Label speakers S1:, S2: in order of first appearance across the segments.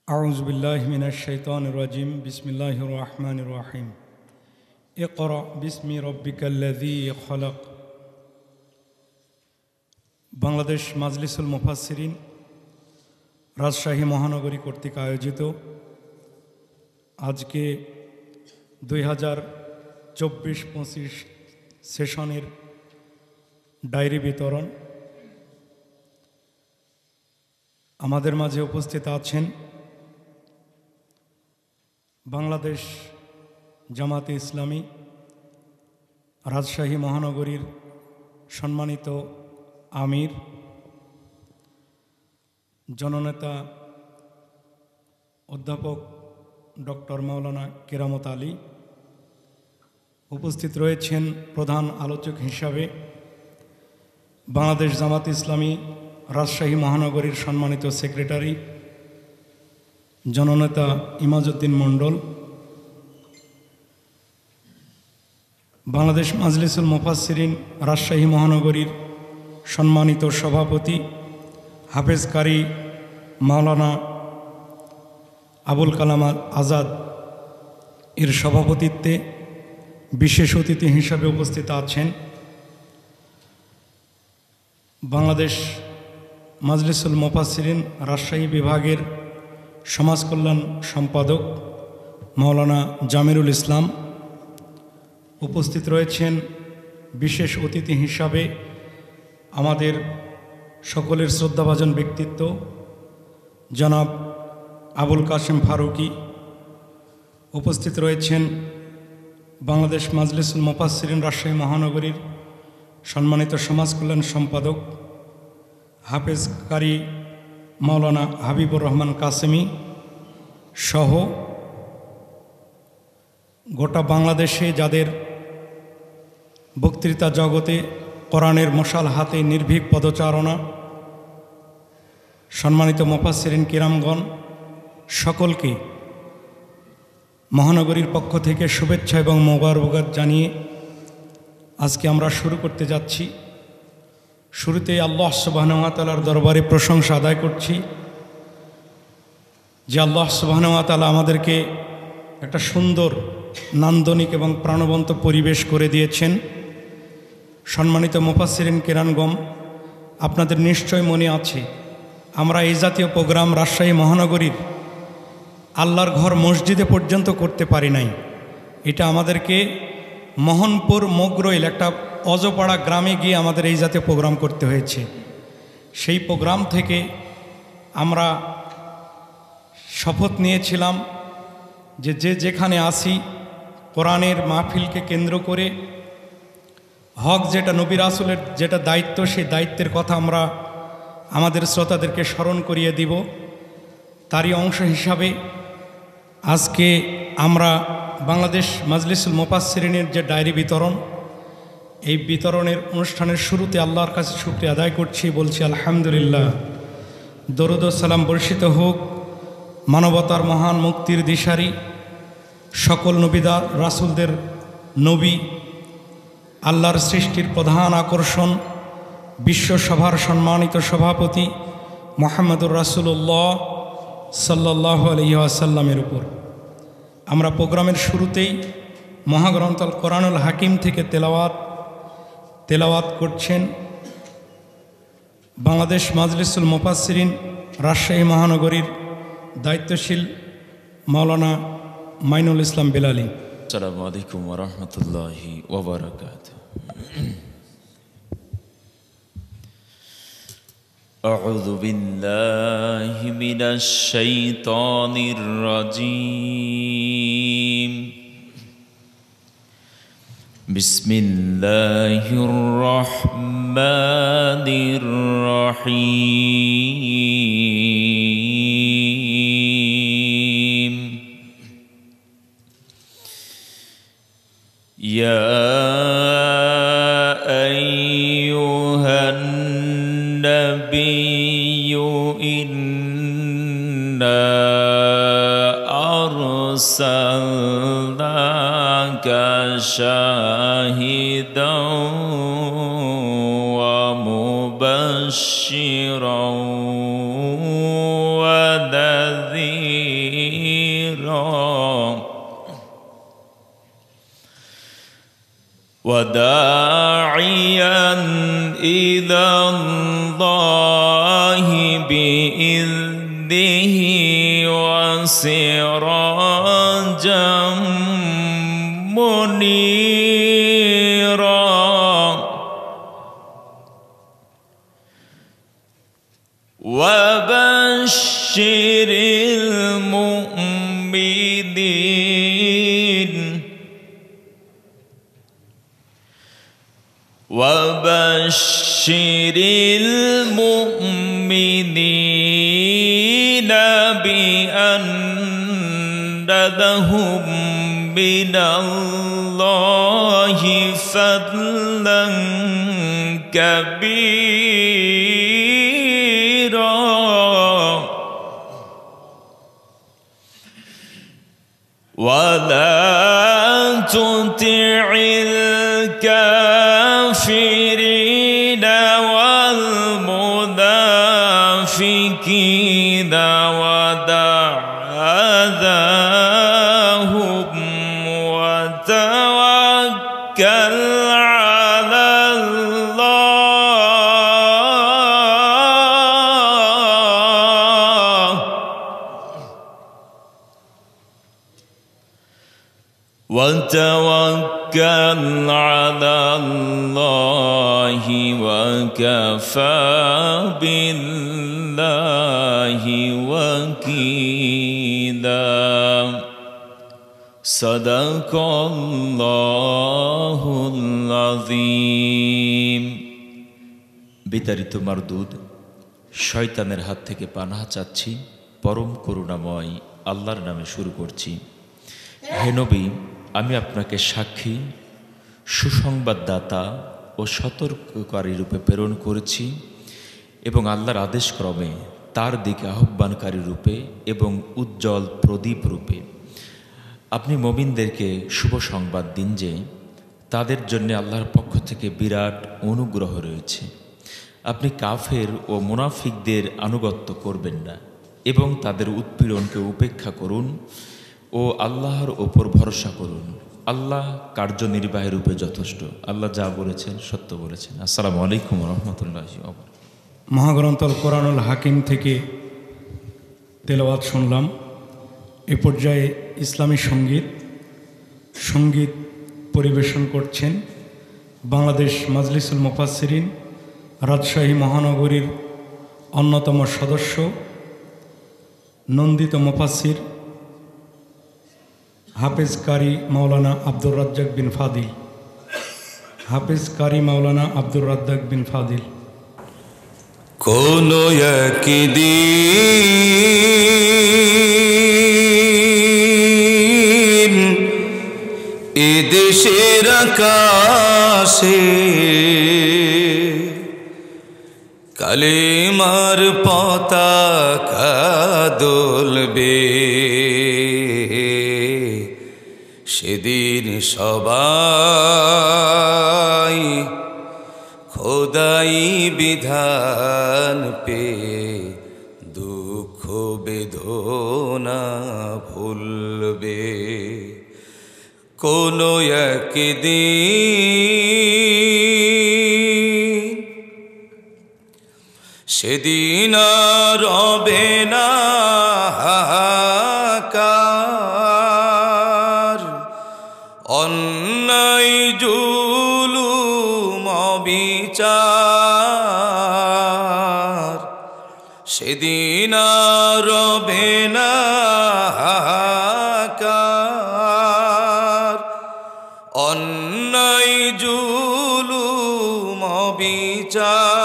S1: أعوذ بالله من الشيطان الرجيم بسم الله الرحمن الرحيم اقرأ باسم ربك الذي خلق বাংলাদেশ মাজলিসুল মুফাসসিরিন রাজশাহী মহানগরী কর্তৃক আয়োজিত আজকে 2024-25 সেশনের ডায়েরি বিতরণ। আমাদের মাঝে উপস্থিত আছেন বাংলাদেশ জামাতে ইসলামী রাজশাহী মহানগরীর সম্মানিত আমির জননেতা অধ্যাপক ডক্টর মাওলানা কেরামত আলী। উপস্থিত রয়েছেন প্রধান আলোচক হিসাবে বাংলাদেশ জামাতে ইসলামী রাজশাহী মহানগরীর সম্মানিত সেক্রেটারি জননেতা ইমাজউদ্দিন মণ্ডল, বাংলাদেশ মাজলিসুল মুফাসসিরিন রাজশাহী মহানগরীর সম্মানিত সভাপতি হাফেজ কারি মাওলানা আবুল কালাম আজাদ এর সভাপতিত্বে বিশেষ অতিথি হিসাবে উপস্থিত আছেন বাংলাদেশ মাজলিসুল মুফাসসিরিন রাজশাহী বিভাগের সমাজ কল্যাণ সম্পাদক মাওলানা জামিরুল ইসলাম। উপস্থিত রয়েছেন বিশেষ অতিথি হিসাবে আমাদের সকলের শ্রদ্ধাভাজন ব্যক্তিত্ব জনাব আবুল কাশেম ফারুকি। উপস্থিত রয়েছেন বাংলাদেশ মাজলিসুল মুফাসসিরিন রাজশাহী মহানগরীর সম্মানিত সমাজ কল্যাণ সম্পাদক হাফেজ কারি মাওলানা হাবিবুর রহমান কাসেমি সহ গোটা বাংলাদেশে যাদের বক্তৃতা জগতে কোরআনের মশাল হাতে নির্ভীক পদচারণা, সম্মানিত মুফাসসিরিন কিরামগণ সকলকে মহানগরীর পক্ষ থেকে শুভেচ্ছা এবং মোবারকবাদ জানিয়ে আজকে আমরা শুরু করতে যাচ্ছি। শুরুতেই আল্লাহ সুবহানাহু ওয়া তাআলার দরবারে প্রশংসা আদায় করছি যে আল্লাহ সুবহানাহু ওয়া তাআলা আমাদেরকে একটা সুন্দর নান্দনিক এবং প্রাণবন্ত পরিবেশ করে দিয়েছেন। সম্মানিত মুফাসসিরিন কিরামগণ, আপনাদের নিশ্চয় মনে আছে আমরা এই জাতীয় প্রোগ্রাম রাজশাহী মহানগরীর আল্লাহর ঘর মসজিদে পর্যন্ত করতে পারি নাই। এটা আমাদেরকে মোহনপুর মোগরইল একটা অজপাড়া গ্রামে গিয়ে আমাদের এই জাতীয় প্রোগ্রাম করতে হয়েছে। সেই প্রোগ্রাম থেকে আমরা শপথ নিয়েছিলাম যে যেখানে আসি কোরআনের মাহফিলকে কেন্দ্র করে হক যেটা নবী রাসূলের যেটা দায়িত্ব, সেই দায়িত্বের কথা আমরা আমাদের শ্রোতাদেরকে স্মরণ করিয়ে দিব। তারই অংশ হিসাবে আজকে আমরা বাংলাদেশ মাজলিসুল মুফাসসিরিনের যে ডায়েরি বিতরণ, এই বিতরণের অনুষ্ঠানের শুরুতে আল্লাহর কাছে শুকরিয়া আদায় করছি, বলছি আলহামদুলিল্লাহ। দরুদ ও সালাম বর্ষিত হোক মানবতার মহান মুক্তির দিশারি সকল নবীদার রাসূলদের নবী, আল্লাহর সৃষ্টির প্রধান আকর্ষণ বিশ্বসভার সম্মানিত সভাপতি মুহাম্মদুর রাসূলুল্লাহ সাল্লাল্লাহু আলাইহি ওয়াসাল্লামের উপর। আমরা প্রোগ্রামের শুরুতেই মহাগ্রন্থ আল কোরআনুল হাকিম থেকে তেলাওয়াত করছেন বাংলাদেশ মাজলিসুল মুফাসসিরিন রাজশাহী মহানগরীর দায়িত্বশীল মাওলানা মাইনুল ইসলাম বেলালী।
S2: আসসালামু আলাইকুম ওয়া রাহমাতুল্লাহি ওয়া বারাকাতুহু। আউযু বিল্লাহি মিনাশ শাইতানির রাজীম। বিসমিল্লাহির রাহমানির রাহিম। ইয়া আইয়ুহান নাবিয়্যু ইন্না আরসালনাকা শাহিদাও ওয়া মুবাশশিরাও ওয়া নাযীরা وداعيا إلى الله بإذنه وسراجا منيرا وبشر المؤمنين بأن لهم من الله فضلا كبيرا ولا تطع الكافرين والمنافقين ودع أذاهم وتوكل على الله وتوكل على الله وكفى بالله وكيلا صدق الله العظيم বিতাড়িত মারদুদ শয়তানের হাত থেকে পানাহ চাচ্ছি পরম করুণাময় আল্লাহর নামে শুরু করছি। হে নবী, আমি আপনাকে সাক্ষী, সুসংবাদদাতা ও সতর্ককারী রূপে প্রেরণ করেছি এবং আল্লাহর আদেশক্রমে তার দিকে আহ্বানকারী রূপে এবং উজ্জ্বল প্রদীপ রূপে। আপনি মুমিনদেরকে শুভ সংবাদ দিন যে তাদের জন্য আল্লাহর পক্ষ থেকে বিরাট অনুগ্রহ রয়েছে। আপনি কাফের ও মুনাফিকদের আনুগত্য করবেন না এবং তাদের উৎপীড়নকে উপেক্ষা করুন ও আল্লাহর ওপর ভরসা করুন। আল্লাহ কার্যনির্বাহী রূপে যথেষ্ট। আল্লাহ যা বলেছেন সত্য বলেছেন। আসসালামু আলাইকুম রহমতুল্লাহি ওয়া বারাকাতুহু।
S1: মহাগ্রন্থ কোরআনুল হাকিম থেকে তেলাওয়াত শুনলাম। এ পর্যায়ে ইসলামী সঙ্গীত পরিবেশন করছেন বাংলাদেশ মাজলিসুল মুফাসসিরিন রাজশাহী মহানগরীর অন্যতম সদস্য নন্দিত মুফাসসির হাফেজ কারি মাওলানা আব্দুর রাজ্জাক বিন ফাদিল। হাফেজ কারি মাওলানা আব্দুর রাজ্জাক বিন ফাদিল।
S3: কোন একদিন এ দেশের আকাশে কালেমার পতাকা দোলবে, সেদিন সবাই খোদাই বিধান পে দুঃখ বেদনা ভুলবে। কোন একদিন সেদিন আর রবে না হাহাকার, অন্যায় জুলুম অবিচার, সেদিন আর রবে না হাহাকার, অন্যায় জুলুম অবিচার,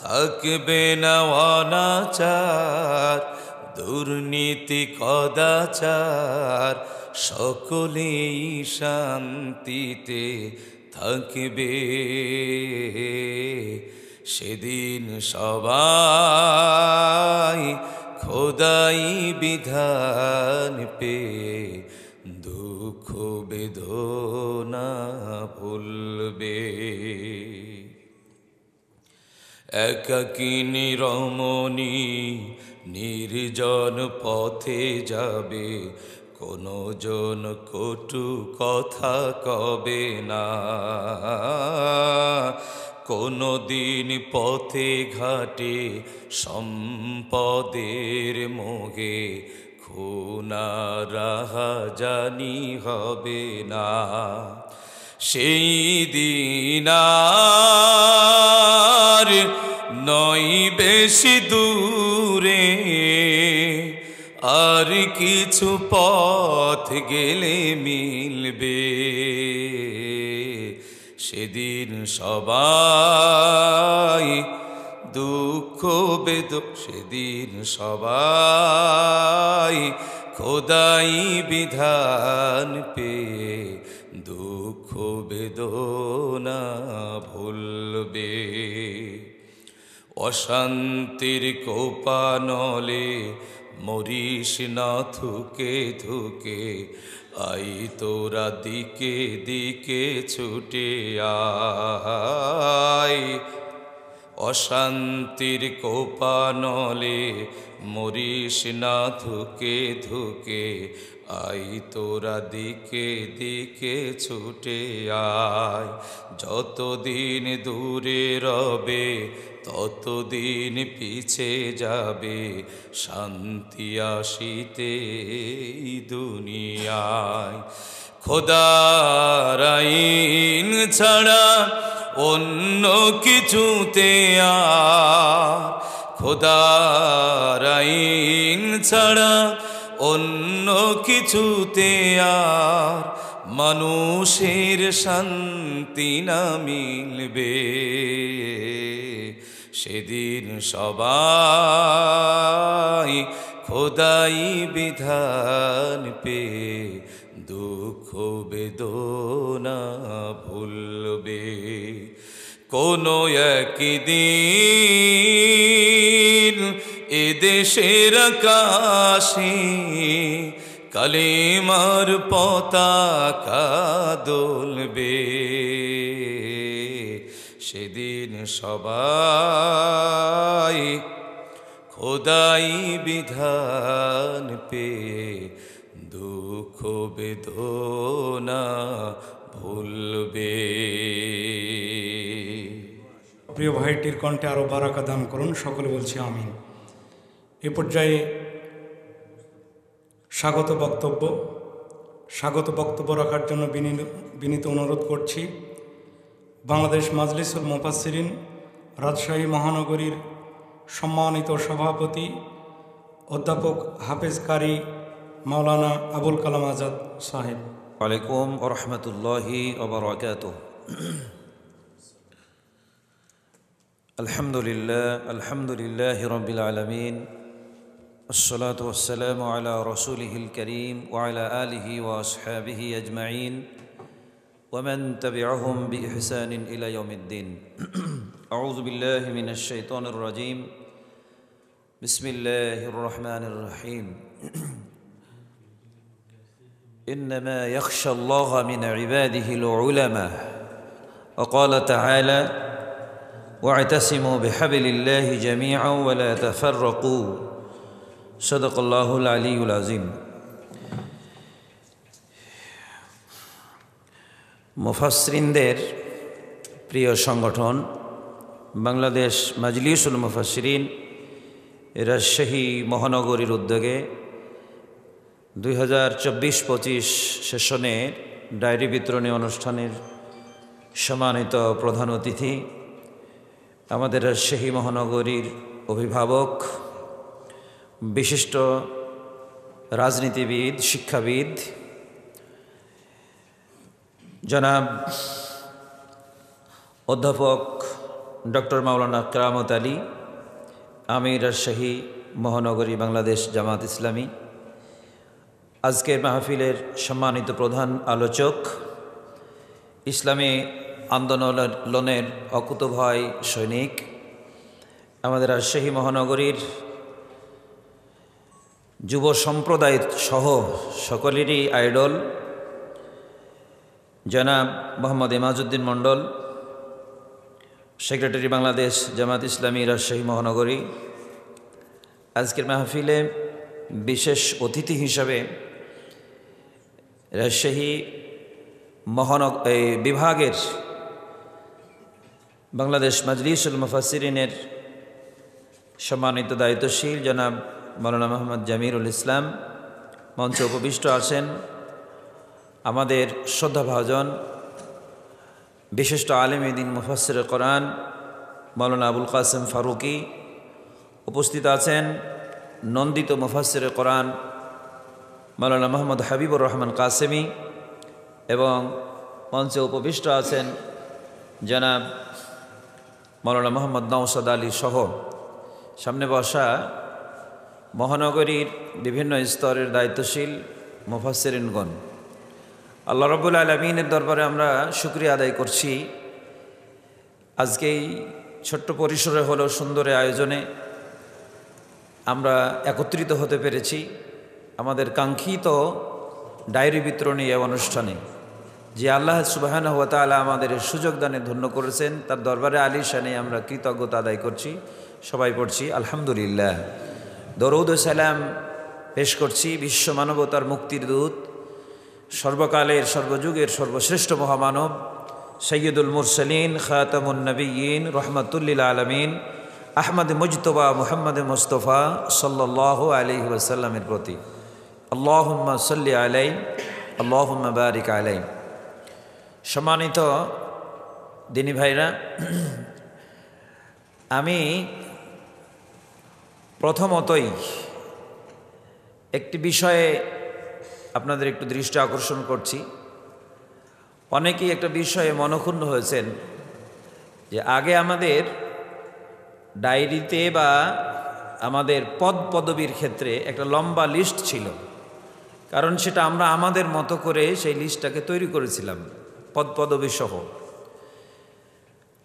S3: থাকবে না অনাচার দুর্নীতি কদাচার, সকলেই শান্তিতে থাকবে। সেদিন সবাই খোদাই বিধান পে দুঃখ বেদনা ভুলবে। একাকিনী রমণী নির্জন পথে যাবে, কোনো জন কটু কথা কবে না, কোনো দিন পথে ঘাটে সম্পদের মোহে খুনা রাহাজানি হবে না। সেই দিন আর নয় বেশি দূরে, আর কিছু পথ গেলে মিলবে। সেদিন সবাই দুঃখ সেদিন সবাই খোদাই বিধান পেয়ে দুঃখ বেদনা ভুলবে। অশান্তির কোপানলে মরিস না থুকে থুকে, আই তোরা দিকে দিকে ছুটে আয়। অশান্তির কোপানলে মরিস না ধুকে ধুকে, আই তোরা দিকে দিকে ছুটে আয়। যতদিন দূরে রবে ততদিন পিছে যাবে শান্তি আসিতে দুনিয়ায়। খোদার আইন ছাড়া অন্য কিছুতে আর, খোদার আইন ছাড়া অন্য কিছুতে আর মানুষের শান্তি না মিলবে। সেদিন সবাই খোদাই বিধান পেয়ে দুঃখ বেদনা ভুলবে। কোনো একদিন এদেশের আকাশে কালেমার পতাকা দোলবে। সেদিন সবাই খোদাই বিধান পেয়ে দুঃখ বেদনা ভুলবে।
S1: প্রিয় ভাইটির কণ্ঠে আরও বারাকা দান করুন, সকলে বলছি আমিন। এ পর্যায়ে স্বাগত বক্তব্য রাখার জন্য বিনীত অনুরোধ করছি বাংলাদেশ মাজলিসুল মুফাসসিরিন রাজশাহী মহানগরীর সম্মানিত সভাপতি অধ্যাপক হাফেজ কারি মাওলানা আবুল কালাম আজাদ সাহেব।
S4: ওয়ালাইকুম ওয়া রাহমাতুল্লাহি ওয়া বারাকাতুহু। আলহামদুলিল্লাহি রাব্বিল আলামিন, والصلاة والسلام على رسوله الكريم وعلى آله وأصحابه أجمعين ومن تبعهم بإحسان إلى يوم الدين. أعوذ بالله من الشيطان الرجيم. بسم الله الرحمن الرحيم. إنما يخشى الله من عباده العلماء. وقال تعالى: واعتصموا بحبل الله جميعا ولا تفرقوا. صدق الله العلي العظيم. মুফাসসিরিনদের প্রিয় সংগঠন বাংলাদেশ মাজলিসুল মুফাসসিরিন রাজশাহী মহানগরীর উদ্যোগে 2024-25 সেশনে ডায়েরি বিতরণী অনুষ্ঠানের সম্মানিত প্রধান অতিথি আমাদের রাজশাহী মহানগরীর অভিভাবক, বিশিষ্ট রাজনীতিবিদ, শিক্ষাবিদ জনাব অধ্যাপক ডক্টর মাওলানা কেরামত আলী, আমির রাজশাহী মহানগরী বাংলাদেশ জামাত ইসলামী, আজকের মাহফিলের সম্মানিত প্রধান আলোচক, ইসলামী আন্দোলনের অকুতোভয় সৈনিক, আমাদের রাজশাহী মহানগরীর যুব সম্প্রদায় সহ সকলেরই আইডল জনাব মোহাম্মদ এমাজউদ্দিন মণ্ডল, সেক্রেটারি বাংলাদেশ জামাত ইসলামী রাজশাহী মহানগরী, আজকের মাহফিলে বিশেষ অতিথি হিসাবে রাজশাহী বিভাগের বাংলাদেশ মাজলিসুল মুফাসসিরিনের সম্মানিত দায়িত্বশীল জনাব মাওলানা মোহাম্মদ জামিরুল ইসলাম মঞ্চে উপবিষ্ট আছেন। আমাদের শ্রদ্ধাভাজন বিশিষ্ট আলেম দ্বীন মুফাসসিরে কোরআন মাওলানা আবুল কাসেম ফারুকি উপস্থিত আছেন। নন্দিত মুফাসসিরে কোরআন মাওলানা মোহাম্মদ হাবিবুর রহমান কাসেমি এবং মঞ্চে উপবিষ্ট আছেন জনাব মাওলানা মোহাম্মদ নওশাদ আলী সহ সামনে বসা মহানগরীর বিভিন্ন স্তরের দায়িত্বশীল মুফাসসিরিনগণ, আল্লাহ রাব্বুল আলামিনের দরবারে আমরা শুকরিয়া আদায় করছি। আজকে এই ছোট্ট পরিসরে হলেও সুন্দর আয়োজনে আমরা একত্রিত হতে পেরেছি আমাদের কাঙ্ক্ষিত ডায়েরি বিতরণী অনুষ্ঠানে। যে আল্লাহ সুবহানাহু ওয়া তাআলা আমাদের সুযোগ দানে ধন্য করেছেন, তার দরবারে আলিশানে আমরা কৃতজ্ঞতা আদায় করছি। সবাই পড়ছি আলহামদুলিল্লাহ। দরুদ ও সালাম পেশ করছি বিশ্ব মানবতার মুক্তির দূত, সর্বকালের সর্বযুগের সর্বশ্রেষ্ঠ মহামানব সৈয়দুল মুরসালিন খাতামুন নবিয়্যিন রহমাতুল্লিল আলামিন আহমদ মুজতবা মুহাম্মদ মুস্তফা সাল্লাল্লাহু আলাইহি ওয়াসাল্লামের প্রতি। আল্লাহুম্মা সাল্লি আলাইহি আল্লাহুম্মা বারিক আলাইহি। সম্মানিত দিনী ভাইরা, আমি প্রথমতই একটি বিষয়ে আপনাদের একটু দৃষ্টি আকর্ষণ করছি। অনেকেই একটা বিষয়ে মনক্ষুণ্ণ হয়েছেন যে আগে আমাদের ডায়েরিতে বা আমাদের পদ পদবীর ক্ষেত্রে একটা লম্বা লিস্ট ছিল, কারণ সেটা আমরা আমাদের মতো করে সেই লিস্টটাকে তৈরি করেছিলাম পদ পদবী সহ।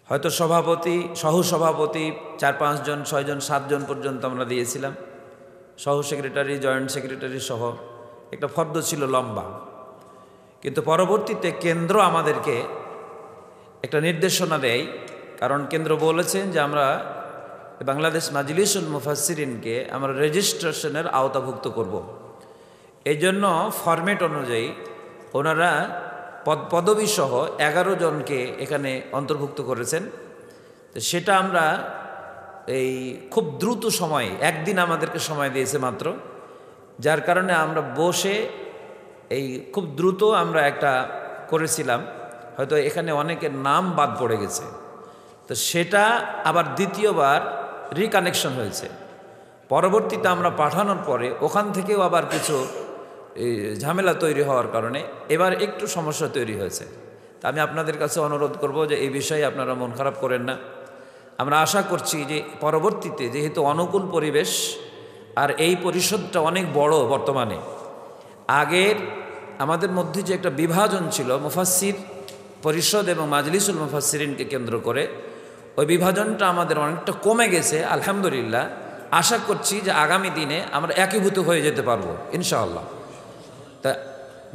S4: হয়তো সভাপতি, সহসভাপতি 4-5 জন, 6 জন, 7 জন পর্যন্ত আমরা দিয়েছিলাম। সহ সেক্রেটারি, জয়েন্ট সেক্রেটারি সহ একটা ফর্দ ছিল লম্বা। কিন্তু পরবর্তীতে কেন্দ্র আমাদেরকে একটা নির্দেশনা দেয়, কারণ কেন্দ্র বলেছেন যে আমরা বাংলাদেশ মাজলিসুল মুফাসসিরিনকে আমরা রেজিস্ট্রেশনের আওতাভুক্ত করব। এই জন্য ফরম্যাট অনুযায়ী ওনারা পদবী সহ 11 জনকে এখানে অন্তর্ভুক্ত করেছেন। তো সেটা আমরা এই খুব দ্রুত সময়ে, একদিন আমাদেরকে সময় দিয়েছে মাত্র, যার কারণে আমরা বসে এই খুব দ্রুত আমরা একটা করেছিলাম। হয়তো এখানে অনেকের নাম বাদ পড়ে গেছে, তো সেটা আবার দ্বিতীয়বার রিকানেকশন হয়েছে। পরবর্তীতে আমরা পাঠানোর পরে ওখান থেকেও আবার কিছু ঝামেলা তৈরি হওয়ার কারণে এবার একটু সমস্যা তৈরি হয়েছে। তা আমি আপনাদের কাছে অনুরোধ করব যে এই বিষয়ে আপনারা মন খারাপ করেন না। আমরা আশা করছি যে পরবর্তীতে যেহেতু অনুকূল পরিবেশ আর এই পরিষদটা অনেক বড় বর্তমানে, আগের আমাদের মধ্যে যে একটা বিভাজন ছিল মুফাসসির পরিষদ এবং মাজলিসুল মুফাসসিরিনকে কেন্দ্র করে, ওই বিভাজনটা আমাদের অনেকটা কমে গেছে আলহামদুলিল্লাহ। আশা করছি যে আগামী দিনে আমরা একীভূত হয়ে যেতে পারবো ইনশাআল্লাহ। তা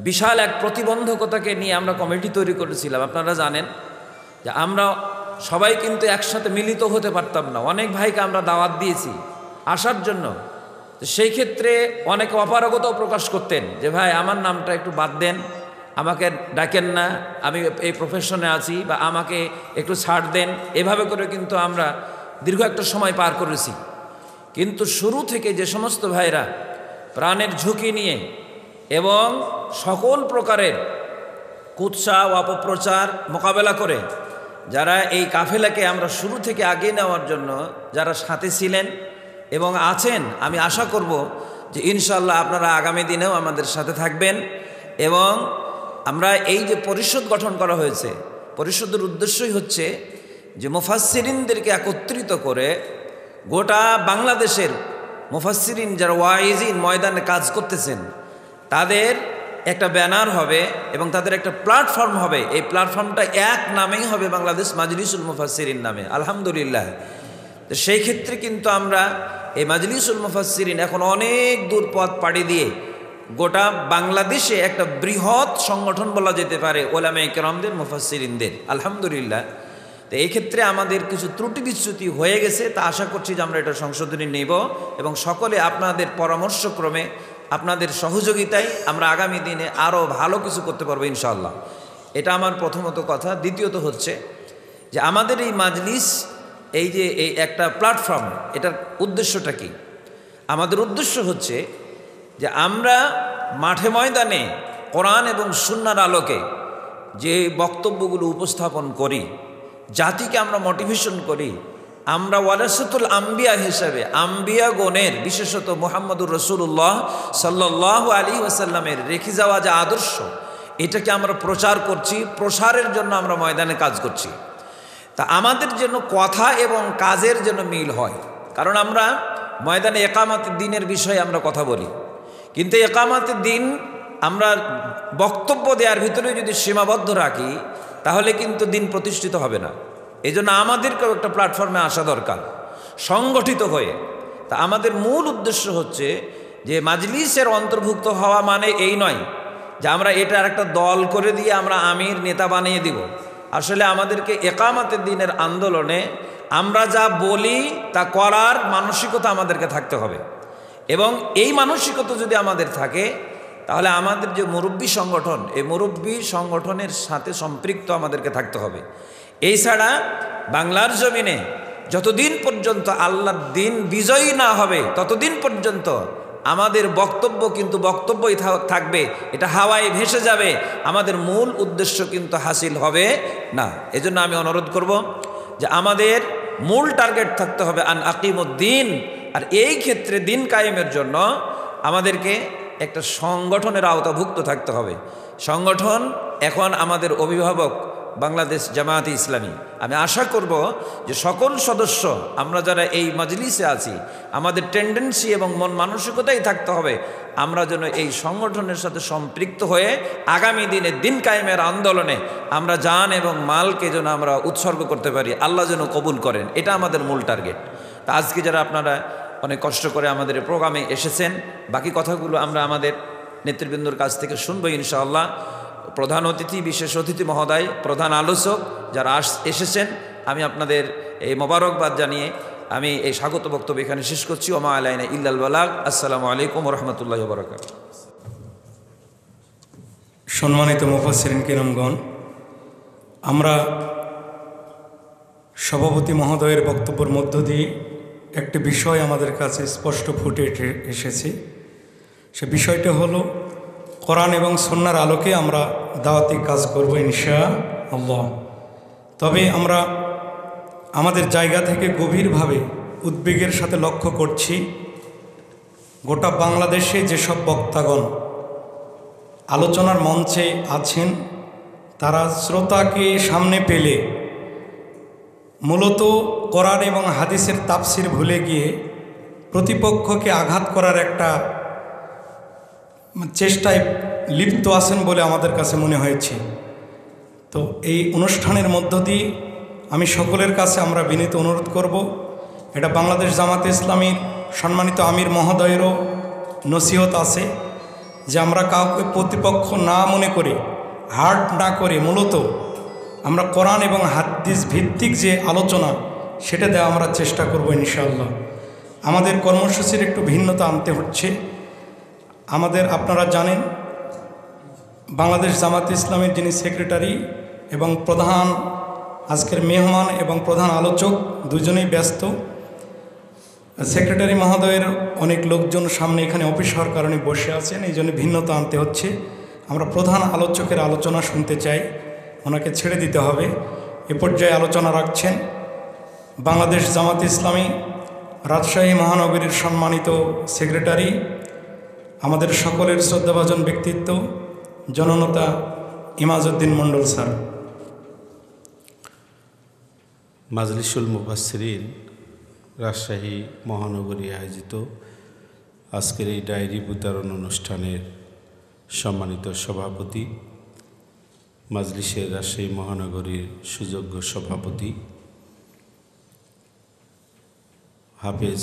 S4: বিশাল এক প্রতিবন্ধকতাকে নিয়ে আমরা কমিটি তৈরি করেছিলাম। আপনারা জানেন যে আমরা সবাই কিন্তু একসাথে মিলিত হতে পারতাম না। অনেক ভাইকে আমরা দাওয়াত দিয়েছি আসার জন্য, তো সেই ক্ষেত্রে অনেকে অপারগতাও প্রকাশ করতেন যে ভাই আমার নামটা একটু বাদ দেন, আমাকে ডাকেন না, আমি এই প্রফেশনে আছি, বা আমাকে একটু ছাড় দেন। এভাবে করে কিন্তু আমরা দীর্ঘ একটা সময় পার করেছি। কিন্তু শুরু থেকে যে সমস্ত ভাইরা প্রাণের ঝুঁকি নিয়ে এবং সকল প্রকারের কুৎসা ও অপপ্রচার মোকাবেলা করে যারা এই কাফেলাকে আমরা শুরু থেকে আগিয়ে নেওয়ার জন্য যারা সাথে ছিলেন এবং আছেন, আমি আশা করব যে ইনশাআল্লাহ আপনারা আগামী দিনেও আমাদের সাথে থাকবেন। এবং আমরা এই যে পরিষদ গঠন করা হয়েছে, পরিষদের উদ্দেশ্যই হচ্ছে যে মুফাসসিরিনদেরকে একত্রিত করে গোটা বাংলাদেশের মুফাসসিরিন যারা ওয়াইজিন ময়দানে কাজ করতেছেন তাদের একটা ব্যানার হবে এবং তাদের একটা প্ল্যাটফর্ম হবে। এই প্ল্যাটফর্মটা এক নামেই হবে বাংলাদেশ মাজলিসুল মুফাসসিরিন নামে আলহামদুলিল্লাহ। তো সেই ক্ষেত্রে কিন্তু আমরা এই মাজলিসুল মুফাসসিরিন এখন অনেক দূর পথ পাড়ি দিয়ে গোটা বাংলাদেশে একটা বৃহৎ সংগঠন বলা যেতে পারে ওলামায়ে কেরামদের, মুফাসসিরিনদের আলহামদুলিল্লাহ। তো এই ক্ষেত্রে আমাদের কিছু ত্রুটি বিচ্যুতি হয়ে গেছে, তা আশা করছি যে আমরা এটা সংশোধনী নেব এবং সকলে আপনাদের পরামর্শক্রমে আপনাদের সহযোগিতায় আমরা আগামী দিনে আরও ভালো কিছু করতে পারবো ইনশাআল্লাহ। এটা আমার প্রথমত কথা। দ্বিতীয়ত হচ্ছে যে আমাদের এই মাজলিস, এই যে এই একটা প্ল্যাটফর্ম, এটার উদ্দেশ্যটা কি? আমাদের উদ্দেশ্য হচ্ছে যে আমরা মাঠে ময়দানে কোরআন এবং সুন্নাহর আলোকে যে বক্তব্যগুলো উপস্থাপন করি, জাতিকে আমরা মোটিভেশন করি, আমরা ওয়ারাসাতুল আম্বিয়া হিসাবে আম্বিয়াগণের, বিশেষত মুহাম্মদুর রাসূলুল্লাহ সাল্লাল্লাহু আলাইহি ওয়াসাল্লামের রেখে যাওয়া যে আদর্শ, এটাকে আমরা প্রচার করছি, প্রসারের জন্য আমরা ময়দানে কাজ করছি। তা আমাদের যেন কথা এবং কাজের যেন মিল হয়। কারণ আমরা ময়দানে একামাতের দিনের বিষয়ে আমরা কথা বলি, কিন্তু একামাতের দিন আমরা বক্তব্য দেওয়ার ভিতরে যদি সীমাবদ্ধ রাখি তাহলে কিন্তু দিন প্রতিষ্ঠিত হবে না। এই জন্য আমাদেরকেও একটা প্ল্যাটফর্মে আসা দরকার সংগঠিত হয়ে। তা আমাদের মূল উদ্দেশ্য হচ্ছে যে মাজলিসের অন্তর্ভুক্ত হওয়া মানে এই নয় যে আমরা এটা একটা দল করে দিয়ে আমরা আমির নেতা বানিয়ে দিব। আসলে আমাদেরকে একামাতের দিনের আন্দোলনে আমরা যা বলি তা করার মানসিকতা আমাদেরকে থাকতে হবে, এবং এই মানসিকতা যদি আমাদের থাকে তাহলে আমাদের যে মুরব্বী সংগঠন, এই মুরব্বী সংগঠনের সাথে সম্পৃক্ত আমাদেরকে থাকতে হবে। এই ছাড়া বাংলার জমিনে যতদিন পর্যন্ত আল্লাহর দিন বিজয়ী না হবে ততদিন পর্যন্ত আমাদের বক্তব্য কিন্তু বক্তব্যই থাকবে, এটা হাওয়ায় ভেসে যাবে, আমাদের মূল উদ্দেশ্য কিন্তু হাসিল হবে না। এজন্য আমি অনুরোধ করব যে আমাদের মূল টার্গেট থাকতে হবে আন আকিমুদ্দিন। আর এই ক্ষেত্রে দিন কায়েমের জন্য আমাদেরকে একটা সংগঠনের আওতাভুক্ত থাকতে হবে। সংগঠন এখন আমাদের অভিভাবক বাংলাদেশ জামায়াতে ইসলামী। আমি আশা করব যে সকল সদস্য আমরা যারা এই মাজলিসে আছি, আমাদের টেন্ডেন্সি এবং মন মানসিকতাই থাকতে হবে আমরা যেন এই সংগঠনের সাথে সম্পৃক্ত হয়ে আগামী দিনে দিন কায়েমের আন্দোলনে আমরা জান এবং মালকে যেন আমরা উৎসর্গ করতে পারি, আল্লাহ যেন কবুল করেন, এটা আমাদের মূল টার্গেট। তা আজকে যারা আপনারা অনেক কষ্ট করে আমাদের প্রোগ্রামে এসেছেন, বাকি কথাগুলো আমরা আমাদের নেতৃবৃন্দর কাছ থেকে শুনবো ইনশাআল্লাহ। প্রধান অতিথি, বিশেষ অতিথি মহোদয়, প্রধান আলোচক যারা এসেছেন, আমি আপনাদের এই মোবারকবাদ জানিয়ে আমি এই স্বাগত বক্তব্য এখানে শেষ করছি। ওমা আলাইনা ইল্লাল বালাগ। আসসালামু আলাইকুম ওয়া রাহমাতুল্লাহি ওয়া বারাকাতুহু।
S1: সম্মানিত মুফাসসিরিন কিরামগণ, আমরা সভাপতি মহোদয়ের বক্তব্যের মধ্য দিয়ে একটি বিষয় আমাদের কাছে স্পষ্ট ফুটে এসেছে। সে বিষয়টা হলো কোরআন এবং সুন্নাহর আলোকে আমরা দাওয়াতি কাজ করব ইনশাআল্লাহ। তবে আমরা আমাদের জায়গা থেকে গভীরভাবে উদ্বেগের সাথে লক্ষ্য করছি গোটা বাংলাদেশে যেসব বক্তাগণ আলোচনার মঞ্চে আছেন তারা শ্রোতাকে সামনে পেলে মূলত কোরআন এবং হাদিসের তাফসির ভুলে গিয়ে প্রতিপক্ষকে আঘাত করার একটা চেষ্টায় লিপ্ত আছেন বলে আমাদের কাছে মনে হয়েছে। তো এই অনুষ্ঠানের মধ্য দিয়ে আমি সকলের কাছে আমরা বিনীত অনুরোধ করব, এটা বাংলাদেশ জামাতে ইসলামীর সম্মানিত আমির মহোদয়েরও নসিহত আছে যে আমরা কাউকে প্রতিপক্ষ না মনে করে, হার্ট না করে, মূলত আমরা কোরআন এবং হাদিস ভিত্তিক যে আলোচনা সেটা দেওয়া আমরা চেষ্টা করব ইনশাআল্লাহ। আমাদের কর্মসূচির একটু ভিন্নতা আনতে হচ্ছে। আমাদের আপনারা জানেন বাংলাদেশ জামাতে ইসলামের যিনি সেক্রেটারি এবং প্রধান আজকের মেহমান এবং প্রধান আলোচক দুজনেই ব্যস্ত। সেক্রেটারি মহোদয়ের অনেক লোকজন সামনে এখানে অফিস হওয়ার কারণে বসে আছেন, এই জন্য ভিন্নতা আনতে হচ্ছে। আমরা প্রধান আলোচকের আলোচনা শুনতে চাই, ওনাকে ছেড়ে দিতে হবে। এ পর্যায়ে আলোচনা রাখছেন বাংলাদেশ জামাতে ইসলামী রাজশাহী মহানগরীর সম্মানিত সেক্রেটারি, আমাদের সকলের শ্রদ্ধাভাজন ব্যক্তিত্ব জননেতা ইমাজউদ্দিন মণ্ডল স্যার।
S5: মাজলিসুল মুফাসসিরিন রাজশাহী মহানগরী আয়োজিত আজকের এই ডায়েরি বিতরণ অনুষ্ঠানের সম্মানিত সভাপতি, মাজলিসের রাজশাহী মহানগরীর সুযোগ্য সভাপতি হাফেজ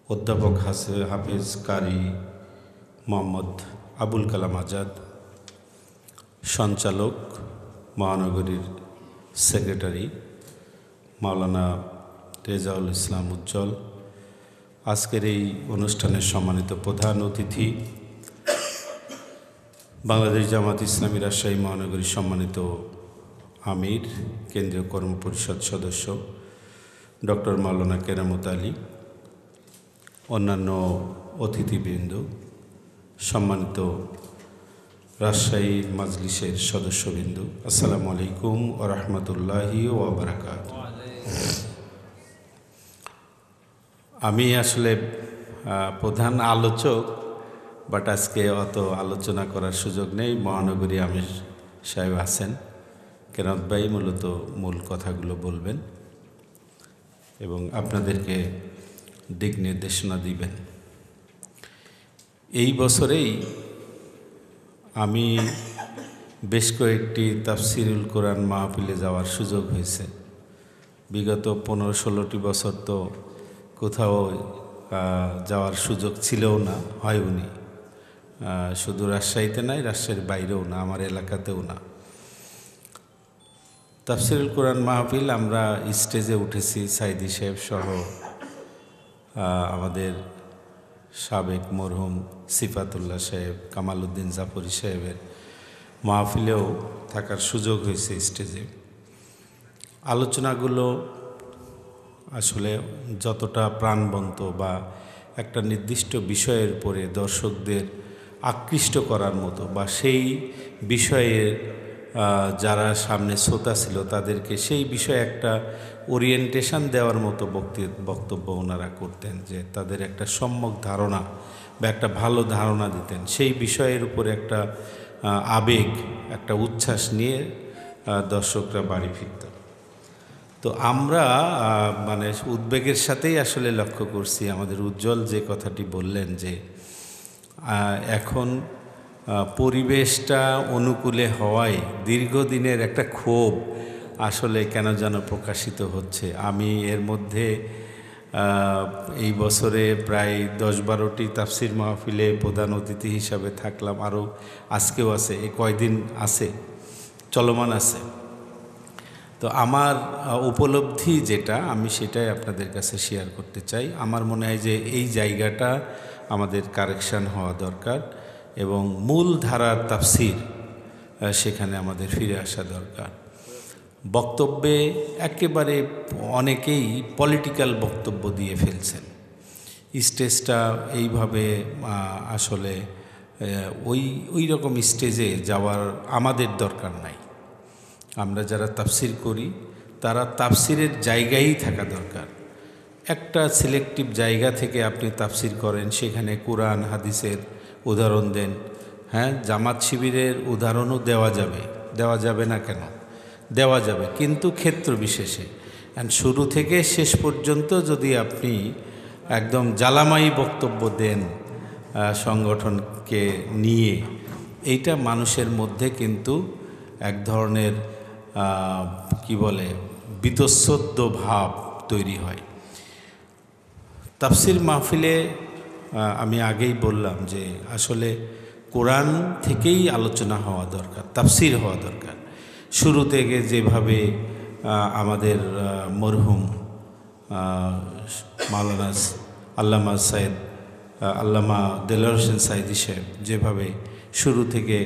S5: অধ্যাপক হাফেজ কারি মোহাম্মদ আবুল কালাম আজাদ, সঞ্চালক মহানগরীর সেক্রেটারি মাওলানা রেজাউল ইসলাম উজ্জ্বল, আজকের এই অনুষ্ঠানের সম্মানিত প্রধান অতিথি, বাংলাদেশ জামাত ইসলামী রাজশাহী মহানগরীর সম্মানিত আমির, কেন্দ্রীয় কর্মপরিষদ সদস্য ডক্টর মাওলানা কেরামত আলী, অন্যান্য অতিথিবৃন্দ, সম্মানিত রাজশাহী মাজলিসের সদস্যবৃন্দ, আসসালামু আলাইকুম ওয়া রাহমাতুল্লাহি ওয়া বারাকাতুহু। আমি আসলে প্রধান আলোচক, বাট আজকে অত আলোচনা করার সুযোগ নেই। মহানগরী আমির সাহেব আছেন, কেরামত ভাই মূলত মূল কথাগুলো বলবেন এবং আপনাদেরকে দিক নির্দেশনা দিবেন। এই বছরেই আমি বেশ কয়েকটি তাফসিরুল কোরআন মাহফিলে যাওয়ার সুযোগ হয়েছে। বিগত 15-16টি বছর তো কোথাও যাওয়ার সুযোগ ছিলও না, হয়ওনি। শুধু রাজশাহীতে নাই, রাজশাহীর বাইরেও না, আমার এলাকাতেও না। তাফসিরুল কোরআন মাহফিল আমরা স্টেজে উঠেছি, সাইদি সাহেব সহ আমাদের সাবেক মরহুম সিফাতুল্লাহ সাহেব, কামাল উদ্দিন জাফরি সাহেবের মাহফিলেও থাকার সুযোগ হয়েছে স্টেজে। আলোচনাগুলো আসলে যতটা প্রাণবন্ত বা একটা নির্দিষ্ট বিষয়ের উপরে দর্শকদের আকৃষ্ট করার মতো বা সেই বিষয়ের যারা সামনে শ্রোতা ছিল তাদেরকে সেই বিষয়ে একটা ওরিয়েন্টেশন দেওয়ার মতো বক্তব্য ওনারা করতেন, যে তাদের একটা সম্যক ধারণা বা একটা ভালো ধারণা দিতেন, সেই বিষয়ের উপরে একটা আবেগ, একটা উচ্ছ্বাস নিয়ে দর্শকরা বাড়ি ফিরত। তো আমরা মানে উদ্বেগের সাথেই আসলে লক্ষ্য করছি, আমাদের উজ্জ্বল যে কথাটি বললেন যে এখন পরিবেশটা অনুকূলে হওয়ায় দীর্ঘদিনের একটা ক্ষোভ আসলে কেন যেন প্রকাশিত হচ্ছে। আমি এর মধ্যে এই বছরে প্রায় 10-12টি তাফসির মাহফিলে প্রধান অতিথি হিসাবে থাকলাম, আরও আজকেও আছে, এই কয়দিন আছে, চলমান আছে। তো আমার উপলব্ধি যেটা, আমি সেটাই আপনাদের কাছে শেয়ার করতে চাই। আমার মনে হয় যে এই জায়গাটা আমাদের কারেকশান হওয়া দরকার এবং মূল ধারার তাফসির সেখানে আমাদের ফিরে আসা দরকার। বক্তব্যে একেবারে অনেকেই পলিটিক্যাল বক্তব্য দিয়ে ফেলছেন। স্টেজটা এইভাবে আসলে ওই রকম স্টেজে যাওয়ার আমাদের দরকার নাই। আমরা যারা তাফসির করি তারা তাফসিরের জায়গায়ই থাকা দরকার। একটা সিলেক্টিভ জায়গা থেকে আপনি তাফসির করেন, সেখানে কোরআন হাদিসের উদাহরণ দেন। হ্যাঁ, জামাত শিবিরের উদাহরণও দেওয়া যাবে না কেন? দেওয়া যাবে, কিন্তু ক্ষেত্র বিশেষে। শুরু থেকে শেষ পর্যন্ত যদি আপনি একদম জ্বালামায়ী বক্তব্য দেন সংগঠনকে নিয়ে, এইটা মানুষের মধ্যে কিন্তু এক ধরনের কি বলে বীতশ্রদ্ধ ভাব তৈরি হয়। তাফসির মাহফিলে আমি আগেই বললাম যে আসলে কোরআন থেকেই আলোচনা হওয়া দরকার, তাফসির হওয়া দরকার। শুরু থেকে যেভাবে আমাদের মরহুম মাওলানা আল্লামা সাইদ, আল্লামা দেলোয়ার হোসেন সাইদি সাহেব যেভাবে শুরু থেকে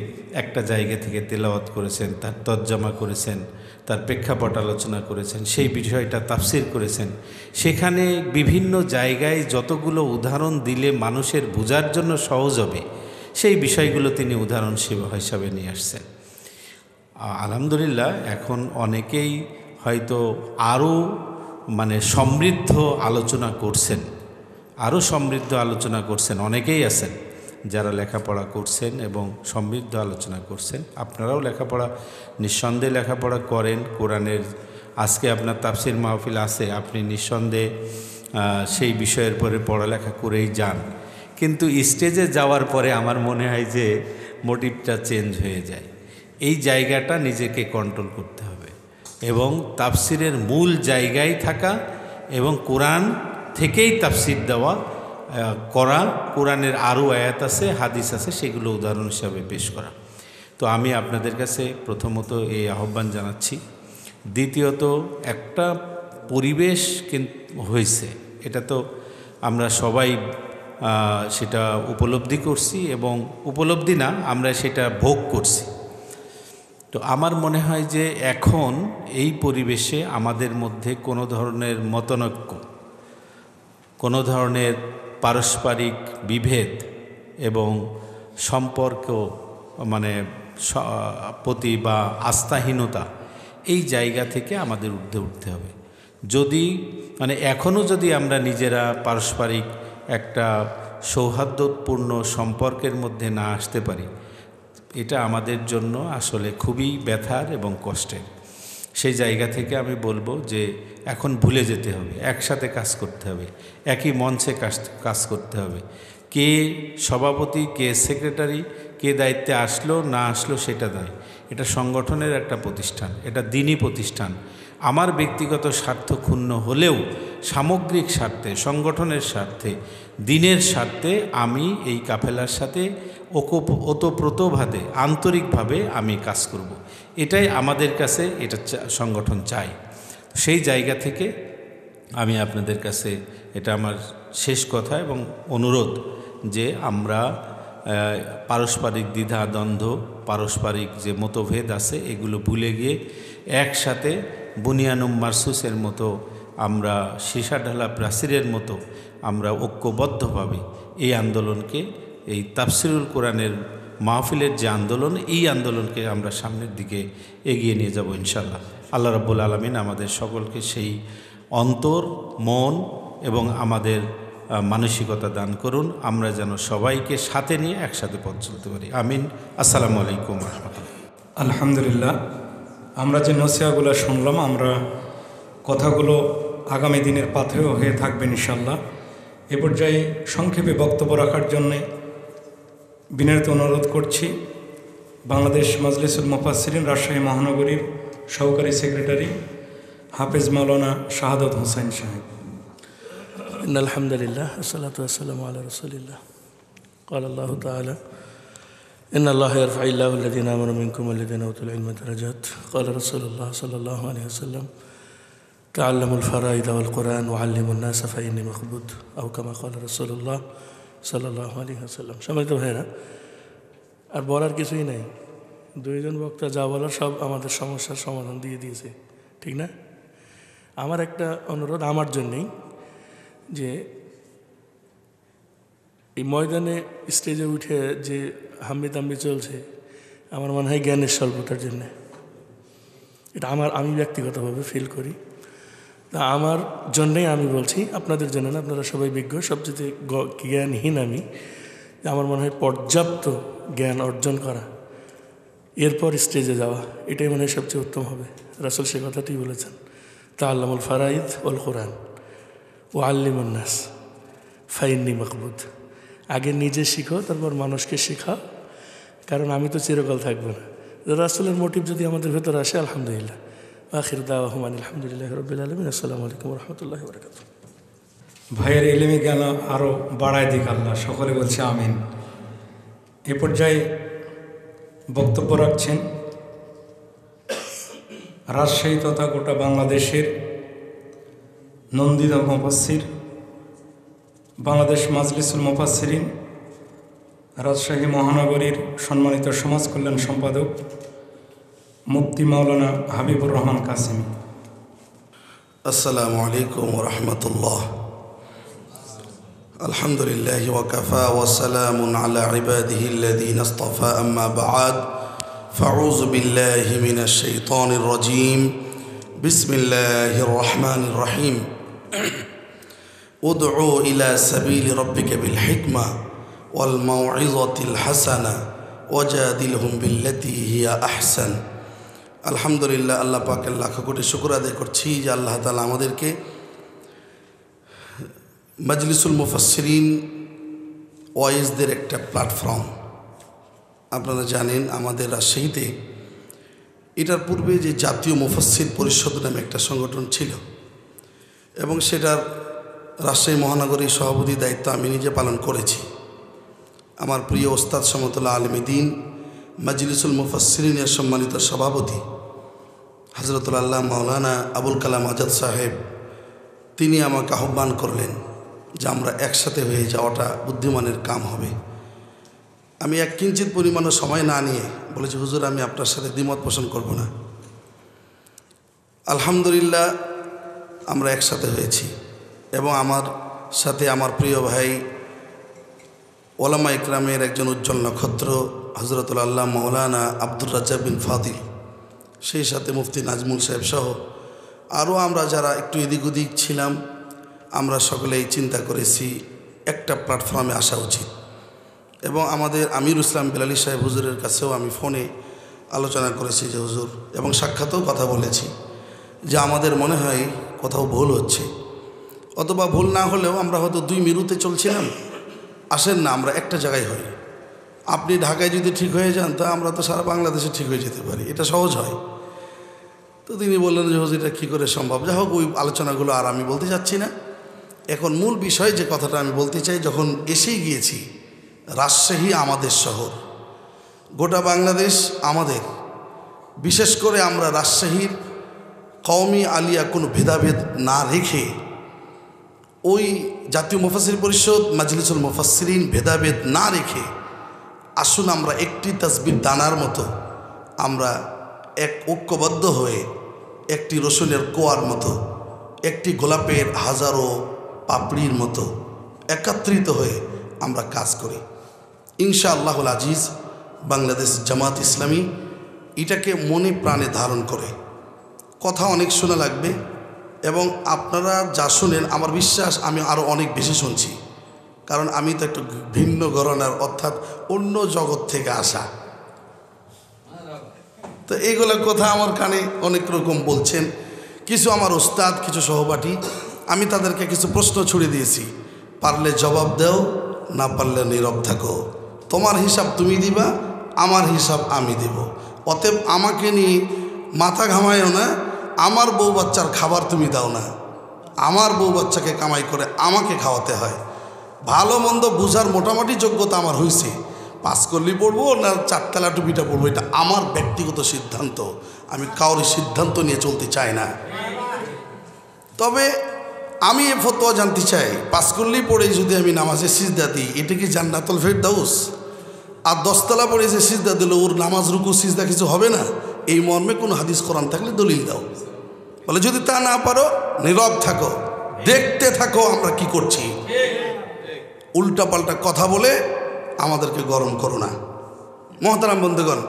S5: একটা জায়গা থেকে তেলাওয়াত করেছেন, তার তর্জমা করেছেন, তার প্রেক্ষাপট আলোচনা করেছেন, সেই বিষয়টা তাফসির করেছেন। সেখানে বিভিন্ন জায়গায় যতগুলো উদাহরণ দিলে মানুষের বোঝার জন্য সহজ হবে, সেই বিষয়গুলো তিনি উদাহরণ হিসাবে নিয়ে আসছেন। আলহামদুলিল্লাহ, এখন অনেকেই হয়তো আরও সমৃদ্ধ আলোচনা করছেন, অনেকেই আছেন যারা লেখাপড়া করছেন এবং সমৃদ্ধ আলোচনা করছেন। আপনারাও নিঃসন্দেহে লেখাপড়া করেন। কোরআনের আজকে আপনার তাফসির মাহফিল আছে, আপনি নিঃসন্দেহে সেই বিষয়ের পরে পড়ালেখা করেই যান। কিন্তু স্টেজে যাওয়ার পরে আমার মনে হয় যে মোটিভটা চেঞ্জ হয়ে যায়। এই জায়গাটা নিজেকে কন্ট্রোল করতে হবে এবং তাফসিরের মূল জায়গায় থাকা এবং কোরআন থেকেই তাফসির দেওয়া করা। কোরআনের আরও আয়াত আছে, হাদিস আছে, সেগুলো উদাহরণ হিসাবে পেশ করা। তো আমি আপনাদের কাছে প্রথমত এই আহ্বান জানাচ্ছি। দ্বিতীয়ত, একটা পরিবেশ কিন্তু হয়েছে, এটা তো আমরা সবাই সেটা উপলব্ধি করছি, এবং উপলব্ধি না, আমরা সেটা ভোগ করছি। তো আমার মনে হয় যে এখন এই পরিবেশে আমাদের মধ্যে কোনো ধরনের মতনৈক্য, কোনো ধরনের পারস্পরিক বিভেদ এবং সম্পর্ক মানে প্রতি বা আস্থাহীনতা, এই জায়গা থেকে আমাদের ঊর্ধ্বে উঠতে হবে। যদি মানে এখনও যদি আমরা নিজেরা পারস্পরিক একটা সৌহার্দ্যপূর্ণ সম্পর্কের মধ্যে না আসতে পারি, এটা আমাদের জন্য আসলে খুবই ব্যথার এবং কষ্টের। সেই জায়গা থেকে আমি বলবো যে এখন ভুলে যেতে হবে, একসাথে কাজ করতে হবে, একই মঞ্চে কাজ করতে হবে। কে সভাপতি, কে সেক্রেটারি, কে দায়িত্বে আসলো না আসলো সেটা নয়, এটা সংগঠনের একটা প্রতিষ্ঠান, এটা দিনই প্রতিষ্ঠান। আমার ব্যক্তিগত স্বার্থ ক্ষুণ্ণ হলেও সামগ্রিক স্বার্থে, সংগঠনের স্বার্থে, দিনের স্বার্থে আমি এই কাফেলার সাথে ওতপ্রোতভাবে আন্তরিকভাবে আমি কাজ করব। এটাই আমাদের কাছে এটা সংগঠন চাই। সেই জায়গা থেকে আমি আপনাদের কাছে, এটা আমার শেষ কথা এবং অনুরোধ, যে আমরা পারস্পরিক দ্বিধা দ্বন্দ্ব, পারস্পরিক যে মতভেদ আছে এগুলো ভুলে গিয়ে একসাথে বুনিয়ানুম মারসুসের মতো, আমরা সীসা ঢালা প্রাচীরের মতো আমরা ঐক্যবদ্ধভাবে এই আন্দোলনকে, এই তাফসিরুল কোরআনের মাহফিলের যে আন্দোলন, এই আন্দোলনকে আমরা সামনের দিকে এগিয়ে নিয়ে যাব ইনশাল্লাহ। আল্লাহ রাব্বুল আলামিন আমাদের সকলকে সেই অন্তর, মন এবং আমাদের মানসিকতা দান করুন, আমরা যেন সবাইকে সাথে নিয়ে একসাথে পথ চলতে পারি। আমিন। আসসালামু আলাইকুম ওয়া রাহমাতুল্লাহ।
S1: আলহামদুলিল্লাহ, আমরা যে নসিহাগুলো শুনলাম, আমরা কথাগুলো আগামী দিনের পাথেয় হয়ে থাকবেন ইনশাল্লাহ। এ পর্যায়ে সংক্ষেপে বক্তব্য রাখার জন্যে বিনীত অনুরোধ করছি বাংলাদেশ মাজলিসুল মুফাসসিরিন রাজশাহী মহানগরীর সহকারী সেক্রেটারি হাফেজ মাওলানা শাহাদত হোসেন সাহেব।
S6: আলহামদুলিল্লাহ, আসসালাতু ওয়াসসালামু আলা রাসূলিল্লাহ। قال الله تعالى إن الله يرفع الله الذين آمنوا منكم والذين أوتوا العلم درجات. قال رسول الله صلى الله عليه وسلم تعلموا الفرائض والقرآن وعلموا الناس فإني مخبوط أو كما قال رسول الله صلى الله عليه وسلم. সম্মানিত ভাইরা, আর বলার কিছুই নাই, দুইজন বক্তা যা বলার সব আমাদের সমস্যার সমাধান দিয়ে দিয়েছে, ঠিক না? আমার একটা অনুরোধ আমার জন্যেই, যে এই ময়দানে স্টেজে উঠে যে হাম্বি চলছে, আমার মনে হয় জ্ঞানের স্বল্পতার জন্যে। এটা আমি ব্যক্তিগতভাবে ফিল করি। তা আমার জন্যেই আমি বলছি, আপনাদের জন্য না, আপনারা সবাই বিজ্ঞ, সবচেয়ে জ্ঞানহীন আমি। আমার মনে হয় পর্যাপ্ত জ্ঞান অর্জন করা, এরপর স্টেজে যাওয়া, এটাই মনে হয় সবচেয়ে উত্তম হবে। রাসূল সে কথাটি বলেছেন, তাআল্লামুল ফারাইদ ওয়াল কোরআন ও আল্লিমুন নাস ফাইন্নি মাকবুদ। আগে নিজে শিখো, তারপর মানুষকে শেখাও, কারণ আমি তো চিরকাল থাকবো না। রাসূলের মোটিভ যদি আমাদের ভেতরে আসে, আলহামদুলিল্লাহ। আখির দাওয়াহুম আলহামদুলিল্লাহি রাব্বিল আলামিন। আসসালামু আলাইকুম ওয়া রাহমাতুল্লাহি ওয়া বারাকাতুহু।
S1: ভাইয়ের ইলমি জ্ঞান আরও বাড়ায় দিক আল্লাহ, সকলে বলছে আমিন। এ পর্যায়ে বক্তব্য রাখছেন রাজশাহী তথা গোটা বাংলাদেশের নন্দিত মুফাসসির, বাংলাদেশ মাজলিসুল মুফাসসিরিন রাজশাহী মহানগরীর সম্মানিত সমাজ কল্যাণ সম্পাদক মুফতি মাওলানা হাবিবুর রহমান কাসেমি।
S7: আসসালামু আলাইকুম ওয়া রাহমাতুল্লাহ। আলহামদুলিল্লাহি ওয়া কাফা ওয়া সালামুন আলা ইবাদিহি আল্লাযীনা ইসতাফা, আম্মা বা'দ। ফাউযু বিল্লাহি মিনাশ শাইতানির রাজীম। বিসমিল্লাহির রহমানির রহিম। উদউ ইলা সাবিলি রাব্বিকা বিল হিকমা ওয়াল মাউইযাতিল হাসানা ওয়াজাদিলহুম বিল্লাতী হিয়া আহসান। আলহামদুলিল্লাহ, আল্লাহ পাকের লাখ কোটি শুকর আদায় করছি যে আল্লাহ তাআলা আমাদেরকে মাজলিসুল মুফাসসিরিন ওয়াইজদের একটা প্ল্যাটফর্ম, আপনারা জানেন আমাদের রাজশাহীতে এটার পূর্বে যে জাতীয় মুফাসসির পরিষদ নামে একটা সংগঠন ছিল, এবং সেটার রাজশাহী মহানগরীর সভাপতির দায়িত্ব আমি নিজে পালন করেছি। আমার প্রিয় ওস্তাদ সমতুল্লাহ আলিম দ্বীন মাজলিসুল মুফাসসিরিনের সম্মানিত সভাপতি হযরতুল আল্লাহ মাওলানা আবুল কালাম আজাদ সাহেব, তিনি আমাকে আহ্বান করলেন যে আমরা একসাথে হয়ে যাওয়াটা বুদ্ধিমানের কাম হবে। আমি এক কিঞ্চিত পরিমাণও সময় না নিয়ে বলেছি, হুজুর আমি আপনার সাথে দ্বিমত পোষণ করব না। আলহামদুলিল্লাহ আমরা একসাথে হয়েছি এবং আমার সাথে আমার প্রিয় ভাই ওলামা ইকরামের একজন উজ্জ্বল নক্ষত্র হজরতুল আল্লাহ মৌলানা আব্দুর রাজ্জাক বিন ফাদিল, সেই সাথে মুফতি নাজমুল সাহেব সহ আরও আমরা যারা একটু এদিক ওদিক ছিলাম, আমরা সকলেই চিন্তা করেছি একটা প্ল্যাটফর্মে আসা উচিত। এবং আমাদের আমির ইসলাম বেলালী সাহেব হুজুরের কাছেও আমি ফোনে আলোচনা করেছি যে হুজুর, এবং সাক্ষাতেও কথা বলেছি যে আমাদের মনে হয় কোথাও ভুল হচ্ছে, অথবা ভুল না হলেও আমরা হয়তো দুই মেরুতে চলছিলাম, আসেন না আমরা একটা জায়গায় হই। আপনি ঢাকায় যদি ঠিক হয়ে যান তা আমরা তো সারা বাংলাদেশে ঠিক হয়ে যেতে পারি, এটা সহজ হয়। তো তিনি বললেন যে হুজুর এটা কী করে সম্ভব। যা হোক, ওই আলোচনাগুলো আর আমি বলতে চাচ্ছি না। এখন মূল বিষয় যে কথাটা আমি বলতে চাই, যখন এসেই গিয়েছি, রাজশাহী আমাদের শহর, গোটা বাংলাদেশ আমাদের, বিশেষ করে আমরা রাজশাহীর কওমি আলিয়া কোনো ভেদাভেদ না রেখে ওই জাতীয় মুফাসসির পরিষদ মাজলিসুল মুফাসসিরিন ভেদাভেদ না রেখে আসুন আমরা একটি তাসবির দানার মতো আমরা এক ঐক্যবদ্ধ হয়ে একটি রসুনের কোয়ার মতো, একটি গোলাপের হাজারো পাপড়ির মতো একত্রিত হয়ে আমরা কাজ করি। ইনশাআল্লাহুল আজিজ বাংলাদেশ জামাত ইসলামী এটাকে মনে প্রাণে ধারণ করে। কথা অনেক শোনা লাগবে এবং আপনারা যা শুনেন আমার বিশ্বাস আমি আরও অনেক বেশি শুনছি, কারণ আমি তো একটু ভিন্ন ঘরানার অর্থাৎ অন্য জগৎ থেকে আসা। তো এইগুলো কথা আমার কানে অনেক রকম বলছেন, কিছু আমার ওস্তাদ, কিছু সহপাঠী, আমি তাদেরকে কিছু প্রশ্ন ছুড়ে দিয়েছি, পারলে জবাব দাও, না পারলে নীরব থাকো, তোমার হিসাব তুমি দিবা, আমার হিসাব আমি দেব। অতএব আমাকে নিয়ে মাথা ঘামায়ও না, আমার বউ বাচ্চার খাবার তুমি দাও না, আমার বউ বাচ্চাকে কামাই করে আমাকে খাওয়াতে হয়। ভালো মন্দ বুঝার মোটামুটি যোগ্যতা আমার হয়েছে, পাস করলেই পড়বো না চারতলা টুপিটা পড়বো, এটা আমার ব্যক্তিগত সিদ্ধান্ত, আমি কারোর সিদ্ধান্ত নিয়ে চলতে চাই না। তবে আমি এ ফতোয়া জানতে চাই, পাস করলেই পড়ে যদি আমি নামাজে সিজদা দিই, এটা কি জান্নাতুল ফেরদাউস? আর 10 তলা পড়ে যে সিজদা দিল, ওর নামাজ রুকু সিজদা কিছু হবে না? এই মর্মে কোনো হাদিস কোরআন থাকলে দলিল দাও। বলে যদি তা না পারো নীরব থাকো, দেখতে থাকো আমরা কি করছি। উল্টাপাল্টা কথা বলে আমাদেরকে গরম করো না। মহতারাম বন্ধুগণ,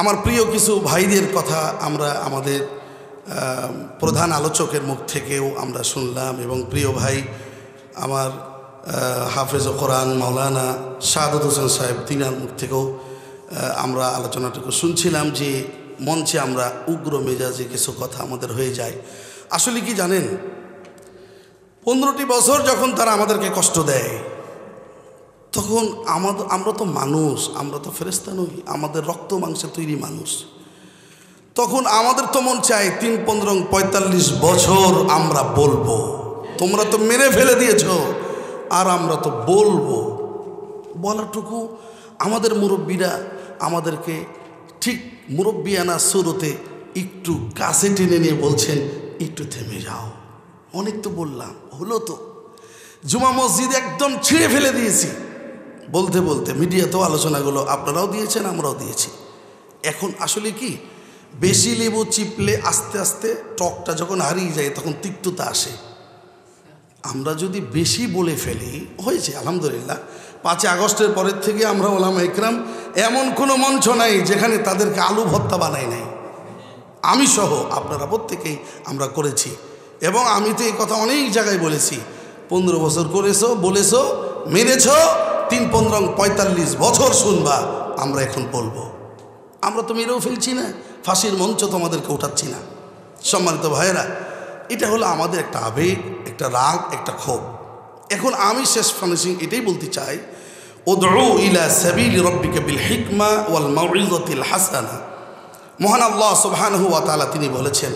S7: আমার প্রিয় কিছু ভাইদের কথা আমরা আমাদের প্রধান আলোচকের মুখ থেকেও আমরা শুনলাম, এবং প্রিয় ভাই আমার হাফেজ কোরআন মাওলানা শাহাদত হোসেন সাহেব, তিনার মুখ থেকেও আমরা আলোচনাটুকু শুনছিলাম যে মঞ্চে আমরা উগ্র মেজাজে কিছু কথা আমাদের হয়ে যায়। আসলে কি জানেন, 15টি বছর যখন তারা আমাদেরকে কষ্ট দেয়, তখন আমরা তো মানুষ, আমরা তো ফেরেশতা নই, আমাদের রক্ত মাংসে তৈরি মানুষ। তখন আমাদের তো মন চায় 3-15-45 বছর আমরা বলবো, তোমরা তো মেরে ফেলে দিয়েছ, আর আমরা তো বলবো। বলাটুকু আমাদের মুরব্বীরা আমাদেরকে ঠিক মুরব্বিয়ানা সুরতে একটু কাছে টেনে নিয়ে বলছেন, একটু থেমে যাও, অনেক তো বললাম, হলো তো। জুমা মসজিদ একদম ছিঁড়ে ফেলে দিয়েছি বলতে বলতে, মিডিয়াতেও আলোচনাগুলো আপনারাও দিয়েছেন, আমরাও দিয়েছি। এখন আসলে কি, বেশি লেবু চিপলে আস্তে আস্তে টকটা যখন হারিয়ে যায় তখন তিক্ততা আসে। আমরা যদি বেশি বলে ফেলি, হয়েছে আলহামদুলিল্লাহ 5 আগস্টের পরের থেকে আমরা ওলামা ইকরাম এমন কোনো মঞ্চ নাই যেখানে তাদেরকে আলু ভর্তা বানাই নাই, আমি সহ আপনারা প্রত্যেকেই আমরা করেছি। এবং আমি তো এই কথা অনেক জায়গায় বলেছি, 15 বছর করেছো, বলেছো, মেনেছ, 3-15-45 বছর শুনবা, আমরা এখন বলবো। আমরা তো মেরেও ফেলছি না, ফাঁসির মঞ্চ তোমাদেরকে উঠাচ্ছি না। সম্মানিত ভাইয়েরা, এটা হলো আমাদের একটা আবেগ, একটা রাগ, একটা ক্ষোভ। এখন আমি শেষ ফানিশিং এটাই বলতে চাই, উদউ ইলা সাবিলি রাব্বিকা বিল হিকমা ওয়াল মাউইযাতিল হাসানা। মহান আল্লাহ সুবহানাহু ওয়া তাআলা তিনি বলেছেন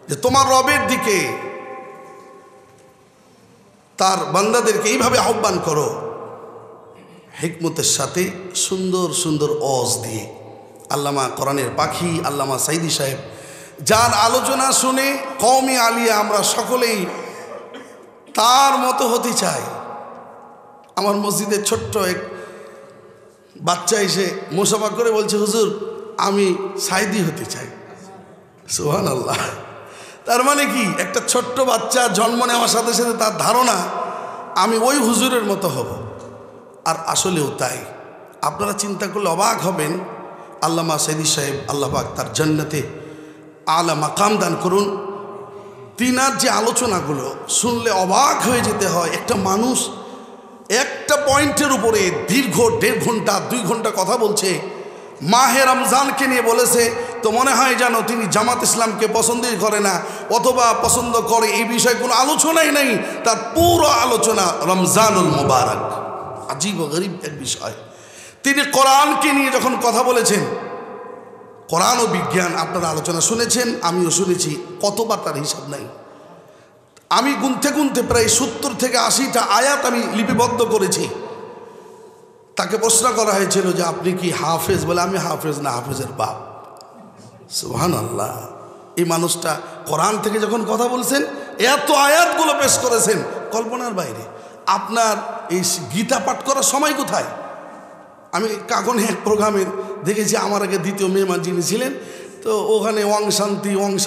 S7: যে তোমার রবের দিকে তার বান্দাদেরকে এইভাবে আহ্বান করো, হিকমতের সাথে, সুন্দর সুন্দর ওয়াজ দিয়ে। আল্লামা কোরআনের পাখি আল্লামা সাইদি সাহেব, যার আলোচনা শুনে কওমি আলিয়া আমরা সকলেই তার মতো হতে চাই। আমার মসজিদের ছোট্ট এক বাচ্চা এসে মুসাফা করে বলছে, হুজুর আমি সাইদি হতে চাই। সুবহানাল্লাহ। তার মানে কি, একটা ছোট্ট বাচ্চা জন্ম নেওয়ার সাথে সাথে তার ধারণা আমি ওই হুজুরের মতো হব। আর আসলেও তাই। আপনারা চিন্তা করলে অবাক হবেন। আল্লামা সাইদি সাহেব, আল্লাহ পাক তার জান্নাতে আলা মাকাম দান করুন, তিনার যে আলোচনাগুলো শুনলে অবাক হয়ে যেতে হয়। একটা মানুষ একটা পয়েন্টের উপরে দীর্ঘ 1.5 ঘন্টা 2 ঘন্টা কথা বলছে, মাহে রমজানকে নিয়ে বলেছে, তো মনে হয় যেন তিনি জামাত ইসলামকে পছন্দই করে না, অথবা পছন্দ করে, এই বিষয়ে কোনো আলোচনাই নেই। তার পুরো আলোচনা রমজানুল মুবারক। আজীব ও গরিব এক বিষয়। তিনি কোরআনকে নিয়ে যখন কথা বলেছেন, কোরআন ও বিজ্ঞান আপনারা আলোচনা শুনেছেন, আমিও শুনেছি, কতবার তার হিসাব নাই। আমি গুনতে গুনতে প্রায় 70 থেকে 80টা আয়াত আমি লিপিবদ্ধ করেছি। তাকে প্রশ্ন করা হয়েছিল যে আপনি কি হাফেজ? বলে আমি হাফেজ না, হাফেজের বাপ। সুবহানাল্লাহ। এই মানুষটা কোরআন থেকে যখন কথা বলছেন, এত আয়াতগুলো পেশ করেছেন কল্পনার বাইরে। আপনার এই গীতা পাঠ করার সময় কোথায়? আমি কাকন এক প্রোগ্রামে দেখেছি, আমার আগে দ্বিতীয় মেহমান যিনি ছিলেন, তো ওখানে ওয়াং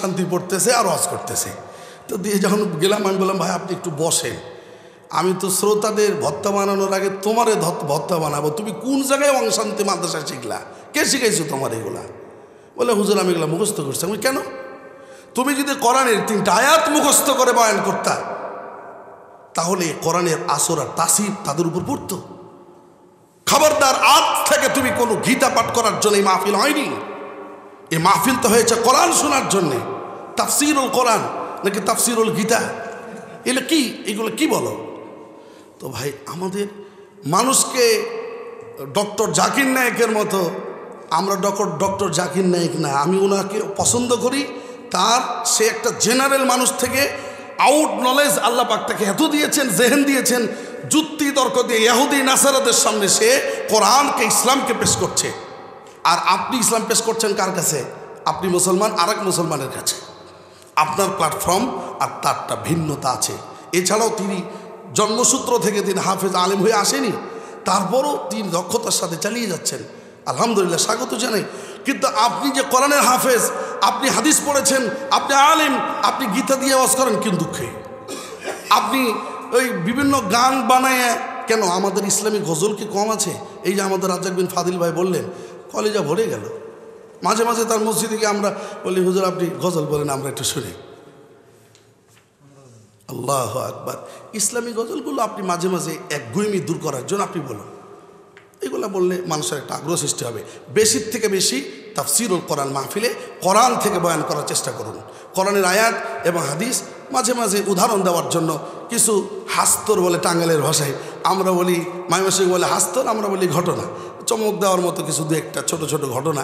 S7: শান্তি পড়তেছে আর ওয়াজ করতেছে। তো দিয়ে যখন গেলাম, আমি বললাম ভাই আপনি একটু বসেন, আমি তো শ্রোতাদের ভত্তা বানানোর আগে তোমারে ভত্তা বানাবো। তুমি কোন জায়গায় ওয়াং শান্তি মাদ্রাসা শিখলা? কে শিখাইছো তোমার এগুলা? বলে হুজুর আমি এগুলো মুখস্থ করছি। আমি কেন? তুমি যদি কোরআনের 3টা আয়াত মুখস্থ করে বয়ান করতা, তাহলে কোরআনের আসর আর তাসির তাদের উপর পড়তো। খবরদার, আজ থেকে তুমি কোনো গীতা পাঠ করার জন্য এই মাহফিল হয়নি। এই মাহফিল তো হয়েছে কোরআন শোনার জন্যে। তাফসিরুল কোরআন নাকি তাফসিরুল গীতা, এগুলো কি? এগুলো কি বলো? তো ভাই আমাদের মানুষকে ডক্টর জাকির নায়েকের মতো, আমরা ডক্টর জাকির নায়েক না, আমি ওনাকে পছন্দ করি। তার সে একটা জেনারেল মানুষ থেকে আউট নলেজ আল্লাহ পাক তাকে এত দিয়েছেন, জেহেন দিয়েছেন, যুক্তি তর্ক দিয়ে ইহুদি নাসারাদের সামনে সে কোরআনকে, ইসলামকে পেশ করছে। আর আপনি ইসলাম পেশ করছেন কার কাছে? আপনি মুসলমান আরেক মুসলমানের কাছে। আপনার প্ল্যাটফর্ম আর তারটা ভিন্নতা আছে। এছাড়াও তিনি জন্মসূত্র থেকে তিনি হাফেজ আলেম হয়ে আসেনি, তারপরও তিনি দক্ষতার সাথে চালিয়ে যাচ্ছেন। আলহামদুলিল্লাহ, স্বাগত জানাই। কিন্তু আপনি যে কোরআনের হাফেজ, আপনি হাদিস পড়েছেন, আপনি আলেম, আপনি গীতা দিয়ে ওয়াজ করেন কোন দুঃখে? আপনি ওই বিভিন্ন গান বানায় কেন? আমাদের ইসলামী গজল কি কম আছে? এই যে আমাদের রাজ্জাক বিন ফাদিল ভাই বললেন, কলেজা ভরে গেল। মাঝে মাঝে তার মসজিদে গিয়ে আমরা বলি, হুজুর আপনি গজল বলেন, আমরা একটু শুনি। আল্লাহু আকবার। ইসলামী গজলগুলো আপনি মাঝে মাঝে একগুঁয়েমি দূর করার জন্য আপনি বলুন, এগুলো বললে মানুষের একটা আগ্রহ সৃষ্টি হবে। বেশির থেকে বেশি তাফসিরুল কোরআন মাহফিলে কোরআন থেকে বয়ান করার চেষ্টা করুন। কোরআনের আয়াত এবং হাদিস মাঝে মাঝে উদাহরণ দেওয়ার জন্য কিছু হাস্তর বলে টাঙ্গাইলের ভাষায়, আমরা বলি ময়মনসিংহ বলে হাস্তর, আমরা বলি ঘটনা, চমক দেওয়ার মতো কিছু দু একটা ছোট ছোট ঘটনা।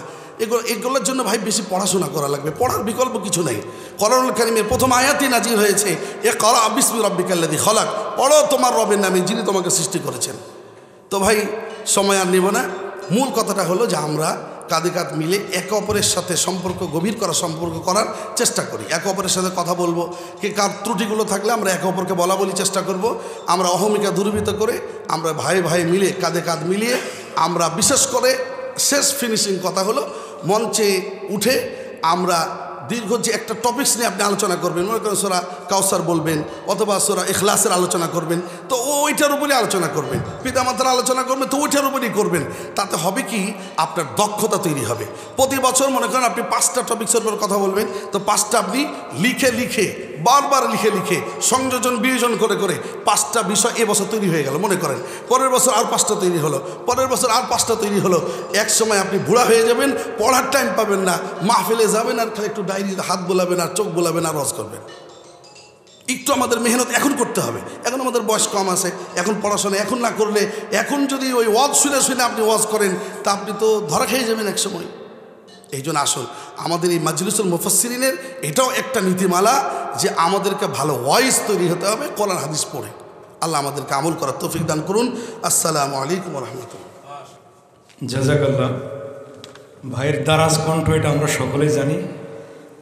S7: এগুলোর জন্য ভাই বেশি পড়াশোনা করা লাগবে। পড়ার বিকল্প কিছু নেই। কোরআনুল কারীমের প্রথম আয়াতই নাজিল হয়েছে, ইকরা বিসমি রাব্বিকাল্লাযী খালাক, পড়ো তোমার রবের নামে যিনি তোমাকে সৃষ্টি করেছেন। তো ভাই সময় আর নেব না। মূল কথাটা হলো যে আমরা কাঁধে কাঁধ মিলে একে অপরের সাথে সম্পর্ক গভীর করার চেষ্টা করি। একে অপরের সাথে কথা বলবো, কি কার ত্রুটিগুলো থাকলে আমরা একে অপরকে বলা বলি চেষ্টা করব। আমরা অহমিকা দূরীভূত করে আমরা ভাই ভাই মিলে কাঁধে কাঁধ মিলিয়ে আমরা, বিশেষ করে শেষ ফিনিশিং কথা হলো মঞ্চে উঠে আমরা দীর্ঘ যে একটা টপিকস নিয়ে আপনি আলোচনা করবেন, মনে করেন সূরা কাউসার বলবেন অথবা সূরা ইখলাসের আলোচনা করবেন, তো ওইটার উপরেই আলোচনা করবেন। পিতামাতার আলোচনা করবেন, তো ওইটার উপরেই করবেন। তাতে হবে কি, আপনার দক্ষতা তৈরি হবে। প্রতি বছর মনে করেন আপনি 5টা টপিক্সের উপর কথা বলবেন, তো 5টা আপনি লিখে বারবার লিখে সংযোজন বিয়োজন করে 5টা বিষয় এবছর তৈরি হয়ে গেল। মনে করেন পরের বছর আর 5টা তৈরি হলো, পরের বছর আর 5টা তৈরি হলো। এক সময় আপনি বুড়া হয়ে যাবেন, পড়ার টাইম পাবেন না, মাহফিলে যাবেন আর খালি একটু ডায়েরিতে হাত বোলাবেন আর চোখ বোলাবেন আর ওয়াজ করবেন। একটু আমাদের মেহনত এখন করতে হবে। এখন আমাদের বয়স কম আছে, এখন পড়াশোনা এখন না করলে, এখন যদি ওই ওয়াজ শুনে আপনি ওয়াজ করেন, তা আপনি তো ধরা খেয়ে যাবেন এক সময়। এই জন্য আসুন, আমাদের এই মাজলিসুল মুফাসসিরিনের এটাও একটা নীতিমালা যে আমাদেরকে ভালো ওয়াইজ তৈরি হতে হবে কোরআন হাদিস পড়ে। আল্লাহ আমাদেরকে আমল করার তৌফিক দান করুন। আসসালামু আলাইকুম ওয়া রাহমাতুল্লাহ।
S1: জাযাকাল্লাহ। ভাইয়ের দারাজ কণ্ঠ, এটা আমরা সকলেই জানি।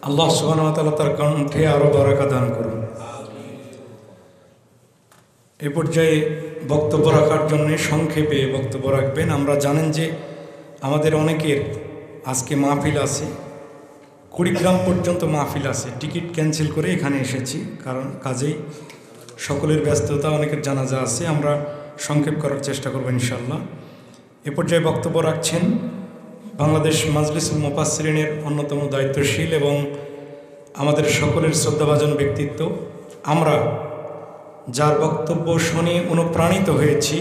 S1: আল্লাহ সুবহানাহু ওয়া তাআলা তার কণ্ঠে আরও বারাকা দান করুন। এ পর্যায়ে বক্তব্য রাখার জন্য সংক্ষেপে বক্তব্য রাখবেন। আমরা জানেন যে আমাদের অনেকের আজকে মাহফিল আছে, কুড়িগ্রাম পর্যন্ত মাহফিল আছে, টিকিট ক্যান্সেল করে এখানে এসেছি, কারণ কাজেই সকলের ব্যস্ততা, অনেকের জানাজা আছে। আমরা সংক্ষেপ করার চেষ্টা করব ইনশাআল্লাহ। এ পর্যায়ে বক্তব্য রাখছেন বাংলাদেশ মাজলিসুল মুফাসসিরিনের অন্যতম দায়িত্বশীল এবং আমাদের সকলের শ্রদ্ধাভাজন ব্যক্তিত্ব, আমরা যার বক্তব্য শুনে অনুপ্রাণিত হয়েছি।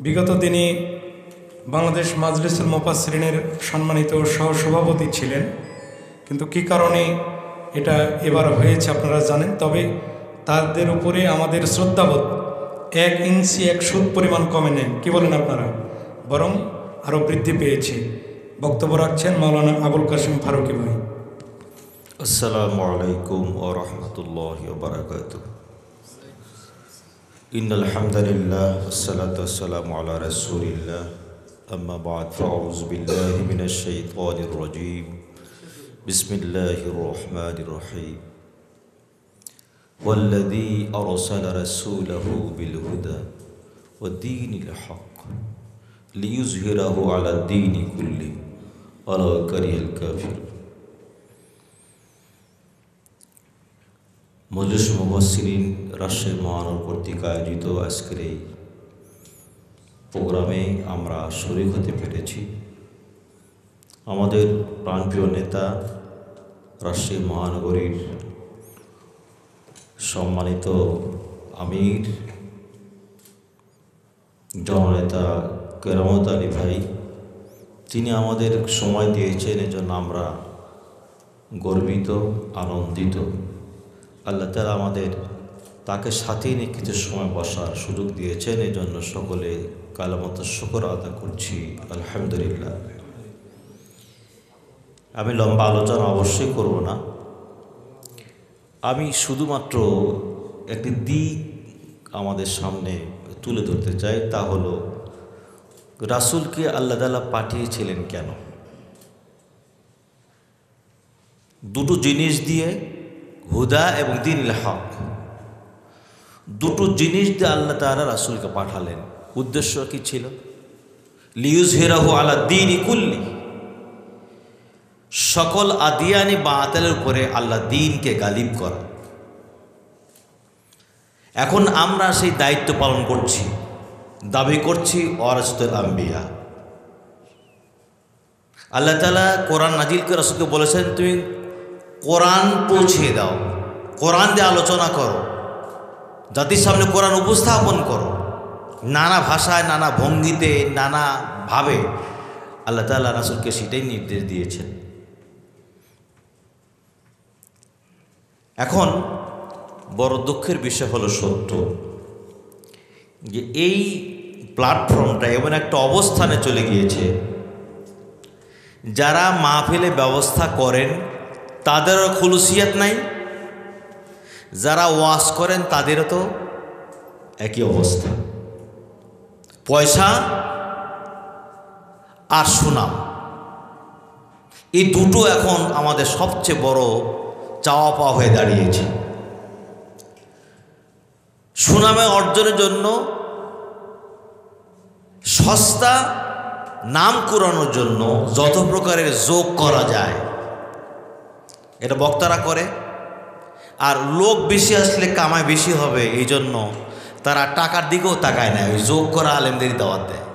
S1: বিগত দিনে বাংলাদেশ মাজলিসুল মুফাসসিরিনের সম্মানিত সহসভাপতি ছিলেন, কিন্তু কী কারণে এটা এবার হয়েছে আপনারা জানেন। তবে তাদের উপরে আমাদের শ্রদ্ধাবোধ 1 ইঞ্চি 1 সুত পরিমাণ কমে নেই, কী বলেন আপনারা, বরং আরও বৃদ্ধি পেয়েছে। বক্তব্য রাখছেন মাওলানা আবুল কাসিম ফারুকী ভাই।
S8: আসসালামু আলাইকুম ওয়া রাহমাতুল্লাহি ওয়া বারাকাতুহু। ইন্নাল হামদুলিল্লাহ ওয়াসসালাতু ওয়াসসালামু আলা রাসূলিল্লাহ, আম্মা বা'দ, ফাআউযু বিল্লাহি মিনাশ শাইতানির রাজীম। বিসমিল্লাহির রহমানির রহিম। ওয়াল্লাযী আরসালা রাসূলাহু বিল হুদা ওয়া দীনিল হক লিইয়ুযহিরাহু আলা দীনি কুল্লি ওয়ালাউ কারিহাল কাফিরুন। মজলিস মুফাসসিরিন রাজশাহী মহানগর কর্তৃক আয়োজিত আজকের এই প্রোগ্রামে আমরা শরীক হতে পেরেছি। আমাদের প্রাণপ্রিয় নেতা, রাজশাহী মহানগরীর সম্মানিত আমির জননেতা কেরামত আলী ভাই, তিনি আমাদের সময় দিয়েছেন, এজন্য আমরা গর্বিত, আনন্দিত। আল্লাহ তাআলা আমাদের তাকে সাথে নিয়ে কিছু সময় বসার সুযোগ দিয়েছেন, এজন্য সকলে কালামত শুকর আদা করছি, আলহামদুলিল্লাহ। আমি লম্বা আলোচনা অবশ্যই করব না, আমি শুধুমাত্র একটি দিক আমাদের সামনে তুলে ধরতে চাই। তা হলো রাসূলকে আল্লাহ তাআলা পাঠিয়েছিলেন কেন? দুটো জিনিস দিয়ে, হুদা এবং দীনুল হক, দুটো জিনিস দিয়ে আল্লাহ তাআলা রাসূলকে পাঠালেন। উদ্দেশ্য কি ছিল? লিইয়ুযহিরাহু আলা দীনি কুল্লি, সকল আদিয়ানি বাতিলের উপরে আল্লাহ দ্বীনকে গালিব করা। এখন আমরা সেই দায়িত্ব পালন করছি, দাবি করছি ওয়ারাসাতুল আম্বিয়া। আল্লাহ তাআলা কোরআন নাজিল করে রাসূলকে বলেছেন, তুমি কোরআন পৌঁছে দাও, কোরআন দিয়ে আলোচনা করো, জাতির সামনে কোরআন উপস্থাপন করো, নানা ভাষায়, নানা ভঙ্গিতে, নানা ভাবে আল্লাহ তাআলা রাসূলকে সেটাই নির্দেশ দিয়েছেন। এখন বড় দুঃখের বিষয় হলো সত্য যে এই প্ল্যাটফর্মটা এমন একটা অবস্থানে চলে গিয়েছে, যারা মাহফিলে ব্যবস্থা করেন তাদেরও খুলুসিয়াত নাই, যারা ওয়াজ করেন তাদেরও তো একই অবস্থা। পয়সা আর সুনাম, এই দুটো এখন আমাদের সবচেয়ে বড় চাওয়া পাওয়া হয়ে দাঁড়িয়েছে। সুনামে অর্জনের জন্য সস্তা নাম কুড়ানোর জন্য যত প্রকারের যোগ করা যায় এটা বক্তারা করে, আর লোক বেশি আসলে কামাই বেশি হবে, এই জন্য তারা টাকার দিকেও তাকায় না, ওই যোগ করা আলেমদেরই দাওয়াত দেয়।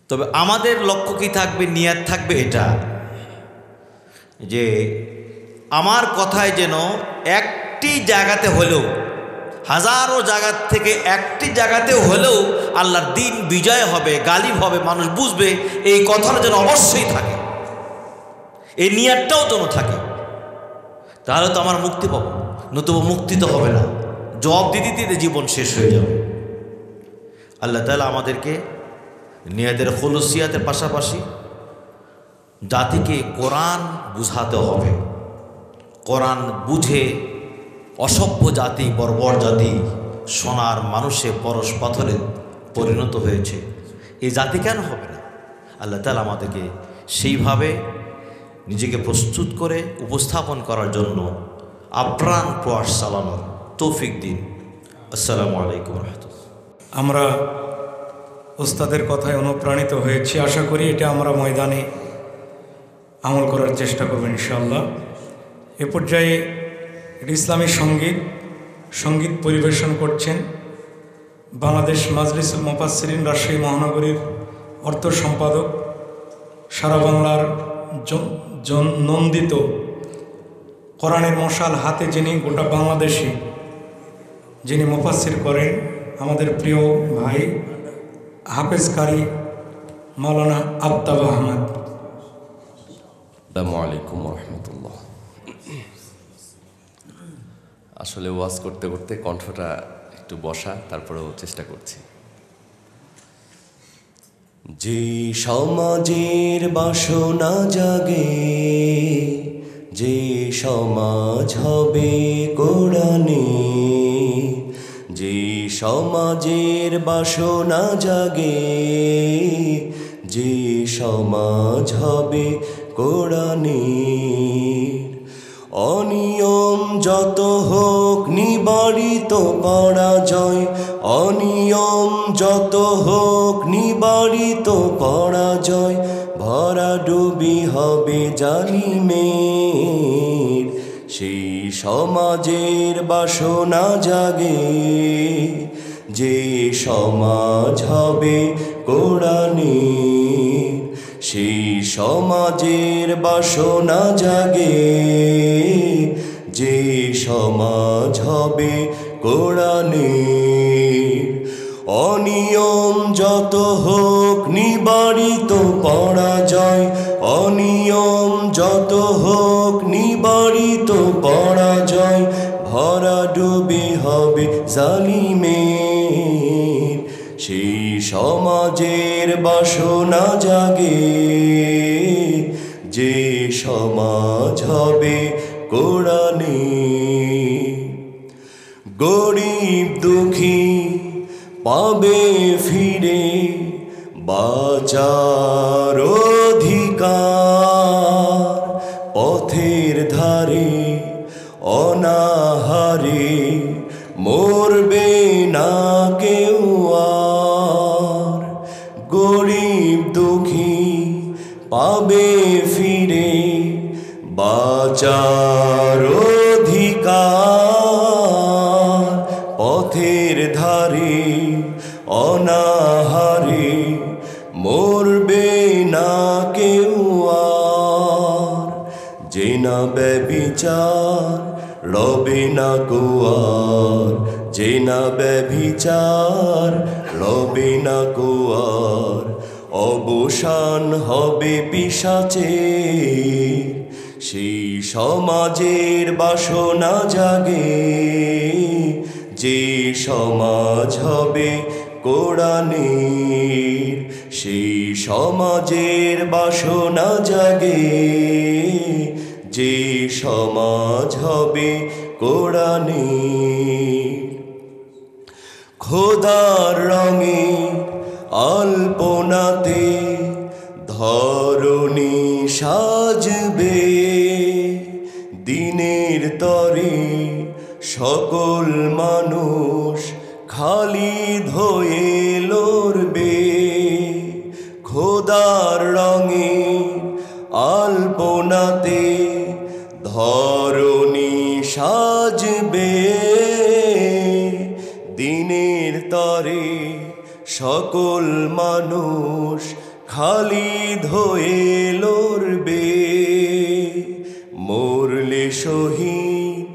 S8: তবে আমাদের লক্ষ্য কি থাকবে, নিয়াত থাকবে এটা যে আমার কথায় যেন একটি জায়গাতে হলেও, হাজারো জায়গা থেকে একটি জায়গাতে হলেও আল্লাহর দ্বীন বিজয় হবে, গালিব হবে, মানুষ বুঝবে, এই কথাটা যেন অবশ্যই থাকে, এই নিয়াতটাও যেন থাকে। তাহলে তো আমার মুক্তি পাবো, নতুবা মুক্তি তো হবে না, জবাব দিতে দিতে জীবন শেষ হয়ে যাবে। আল্লাহ তাআলা আমাদেরকে নিয়াতের খুলুসিয়াতের পাশাপাশি জাতিকে কোরআন বুঝাতে হবে। কোরআন বুঝে অসভ্য জাতি, বর্বর জাতি, সোনার মানুষে পরশ পাথরে পরিণত হয়েছে, এই জাতি কেন হবে না? আল্লাহ তাআলা আমাদেরকে সেইভাবে নিজেকে প্রস্তুত করে উপস্থাপন করার জন্য আপ্রাণ প্রয়াস চালানোর তৌফিক দিন। আসসালামু আলাইকুম রহমতুল্লাহ।
S1: আমরা ওস্তাদের কথায় অনুপ্রাণিত হয়েছি, আশা করি এটা আমরা ময়দানে আমল করার চেষ্টা করব ইনশাআল্লাহ। এ পর্যায়ে ইসলামী সঙ্গীত পরিবেশন করছেন বাংলাদেশ মাজলিসুল মুফাসসিরিন রাজশাহী মহানগরীর অর্থ সম্পাদক, সারা বাংলার নন্দিত কোরআনের মশাল হাতে যিনি গোটা বাংলাদেশে যিনি মুফাসসির করেন, আমাদের প্রিয় ভাই হাফেজ কারি মাওলানা আফতাব আহমদ।
S9: আসসালামু আলাইকুম রহমতুল্লাহ। আসলে ওয়াজ করতে করতে কণ্ঠটা একটু বসা, তারপরেও চেষ্টা করছি। যে সমাজের বাসনা জাগে, যে সমাজ হবে কোরআনে, যে সমাজের বাসনা জাগে, যে সমাজ হবে কোরআনে। অনিয়ম যত হোক নিবারিত পরাজয়, অনিয়ম যত হোক নিবারিত পরাজয়, ভরা ডুবি হবে জালিমের। সেই সমাজের বাসনা জাগে, যে সমাজ হবে কোরআনের। সেই সমাজের বাসনা জাগে, যে সমাজ হবে কোরআনের। অনিয়ম যত হোক নিবারিত পরাজয়, অনিয়ম যত হোক নিবারিত পরাজয়, ভরা ডুবি হবে জালিমের। সেই সমাজের বাসনা জাগে, যে সমাজ হবে কোরআনের। গরিব দুঃখী পাবে ফিরে বাঁচার অধিকার, পথের ধারে অনাহারে মরবে না কেউ আর। গরিব দুঃখী পাবে ফিরে বাঁচার অধিকার, পথের ধারে অনাহারে মরবে না কেউ আর। যে না ব্যভিচার রবে না কুয়ার, যে না ব্যভিচার রবে না কুয়ার, অবসান হবে পিশাচের। সেই সমাজের বাসনা জাগে, যে সমাজ হবে কোরআনের। সেই সমাজের বাসনা জাগে, যে সমাজ হবে কোরআনের। খোদার রঙে আলপনাতে ধরণী সাজবে, দিনের তরে সকল মানুষ খালিদ হয়ে লড়বে। খোদার রঙে আলপনাতে ধরণী সাজবে, দিনের তরে সকল মানুষ খালিদ হয়ে লড়বে। মরলে শহীদ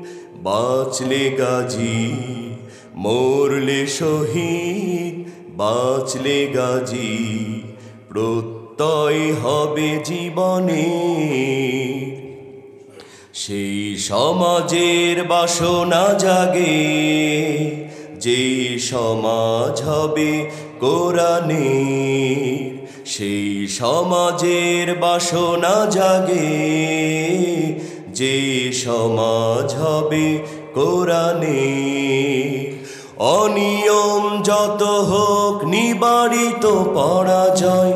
S9: বাঁচলে গাজী, মরলে শহীদ বাঁচলে গাজী, প্রত্যয় হবে জীবনে। সেই সমাজের বাসনা জাগে, যে সমাজ হবে কোরআনের। সেই সমাজের বাসনা জাগে, যে সমাজ হবে কোরআনের।
S10: অনিয়ম যত হোক নিবারিত পরাজয়,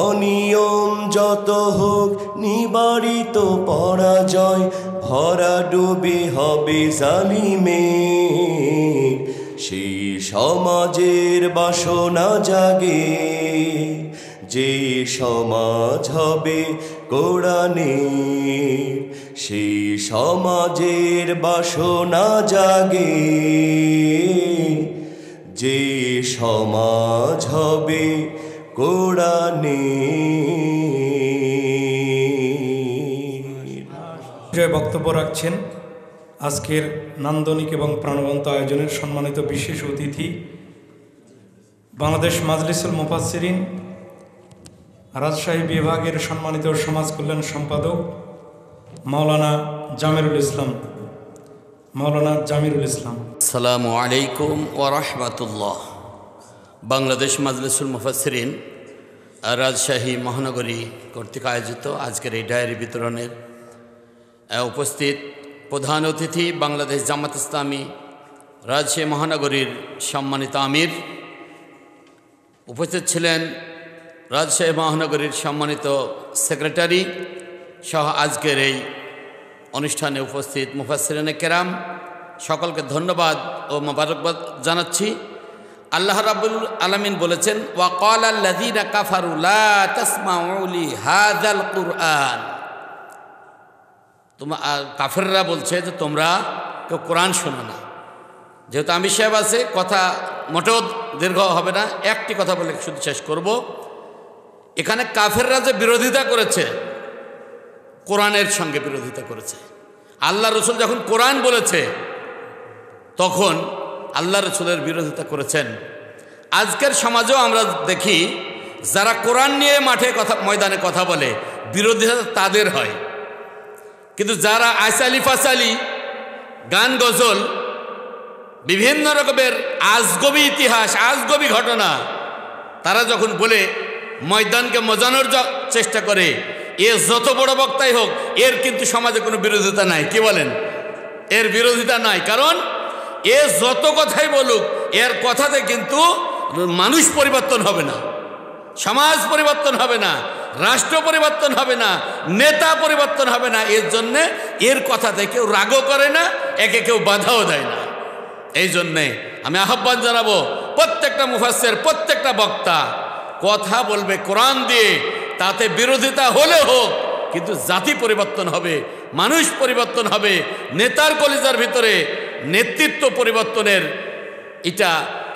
S10: অনিয়ম যত হোক নিবারিত পরাজয়, ভরা ডুবে হবে জালিমের, সেই সমাজের বাসনা জাগে, যে সমাজ হবে কোরআনের, সেই সমাজের বাসনা জাগে, যে সমাজ হবে কোরআনের।
S1: বক্তব্য রাখছেন আজকের নান্দনিক এবং প্রাণবন্ত আয়োজনের সম্মানিত বিশেষ অতিথি, বাংলাদেশ মাজলিসুল মুফাসসিরিন রাজশাহী বিভাগের সম্মানিত সমাজ কল্যাণ সম্পাদক মাওলানা জামিরুল ইসলাম। মাওলানা জামিরুল ইসলাম।
S11: আসসালামু আলাইকুম ওয়া রাহমাতুল্লাহ। বাংলাদেশ মাজলিসুল মুফাসসিরিন রাজশাহী মহানগরী কর্তৃক আয়োজিত আজকের এই ডায়েরি বিতরণের উপস্থিত প্রধান অতিথি বাংলাদেশ জামাত ইসলামী রাজশাহী মহানগরীর সম্মানিত আমির, উপস্থিত ছিলেন রাজশাহী মহানগরীর সম্মানিত সেক্রেটারি সহ আজকের এই অনুষ্ঠানে উপস্থিত মুফাসসিরিনে কেরাম, সকলকে ধন্যবাদ ও মোবারকবাদ জানাচ্ছি। আল্লাহ রাব্বুল আলামিন বলেছেন, ওয়া ক্বালাল্লাযীনা কাফারু লা তাসমাউ লিহাযাল কুরআন। কাফেররা বলছে যে তোমরা কেউ কোরআন শোনো না। যেহেতু আমির সাহেব আছে, কথা মোটেও দীর্ঘ হবে না, একটি কথা বলে শুধু শেষ করব। এখানে কাফেররা যে বিরোধিতা করেছে, কোরআনের সঙ্গে বিরোধিতা করেছে। আল্লাহ রসুল যখন কোরআন বলেছে তখন আল্লাহ রসুলের বিরোধিতা করেছেন। আজকের সমাজেও আমরা দেখি যারা কোরআন নিয়ে মাঠে ময়দানে কথা বলে, বিরোধিতা তাদের হয়। কিন্তু যারা আসালি ফাসালি গান গজল, বিভিন্ন রকমের আজগবি ইতিহাস, আজগবি ঘটনা তারা যখন বলে ময়দানকে মজানোর চেষ্টা করে, এ যত বড় বক্তাই হোক, এর কিন্তু সমাজে কোনো বিরোধিতা নাই। কি বলেন? এর বিরোধিতা নাই, কারণ এ যত কথাই বলুক, এর কথাতে কিন্তু মানুষ পরিবর্তন হবে না, সমাজ পরিবর্তন হবে না, রাষ্ট্র পরিবর্তন হবে না, নেতা পরিবর্তন হবে না। এর জন্যে এর কথাতে কেউ রাগও করে না, একে কেউ বাধাও দেয় না। এই জন্যে আমি আহ্বান জানাবো প্রত্যেকটা মুফাসসির, প্রত্যেকটা বক্তা কথা বলবে কোরআন দিয়ে, তাতে বিরোধিতা হলে হোক, কিন্তু জাতি পরিবর্তন হবে, মানুষ পরিবর্তন হবে, নেতার কলিজার ভিতরে নেতৃত্ব পরিবর্তনের এটা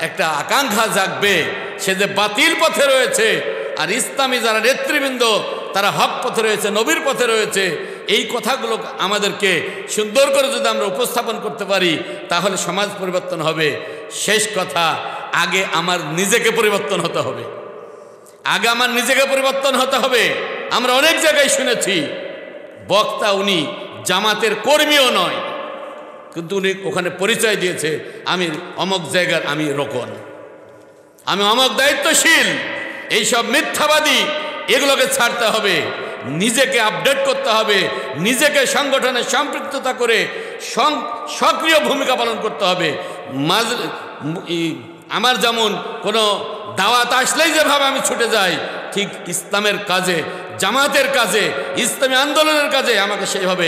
S11: একটা আকাঙ্ক্ষা জাগবে। সে যে বাতিল পথে রয়েছে, আর ইসলামী যারা নেতৃবৃন্দ তারা হক পথে রয়েছে, নবীর পথে রয়েছে। এই কথাগুলো আমাদেরকে সুন্দর করে যদি আমরা উপস্থাপন করতে পারি, তাহলে সমাজ পরিবর্তন হবে। শেষ কথা, আগে আমার নিজেকে পরিবর্তন হতে হবে, আগে আমার নিজেকে পরিবর্তন হতে হবে। আমরা অনেক জায়গায় শুনেছি বক্তা উনি জামাতের কর্মীও নয়, কিন্তু উনি ওখানে পরিচয় দিয়েছে আমি অমক জায়গার আমি রোকন, আমি অমক দায়িত্বশীল। এইসব মিথ্যাবাদী, এগুলোকে ছাড়তে হবে, নিজেকে আপডেট করতে হবে, নিজেকে সংগঠনে সম্পৃক্ততা করে সক্রিয় ভূমিকা পালন করতে হবে। আমার যেমন কোনো দাওয়াত আসলেই যেভাবে আমি ছুটে যাই, ঠিক ইসলামের কাজে, জামাতের কাজে, ইসলামী আন্দোলনের কাজে আমাকে সেইভাবে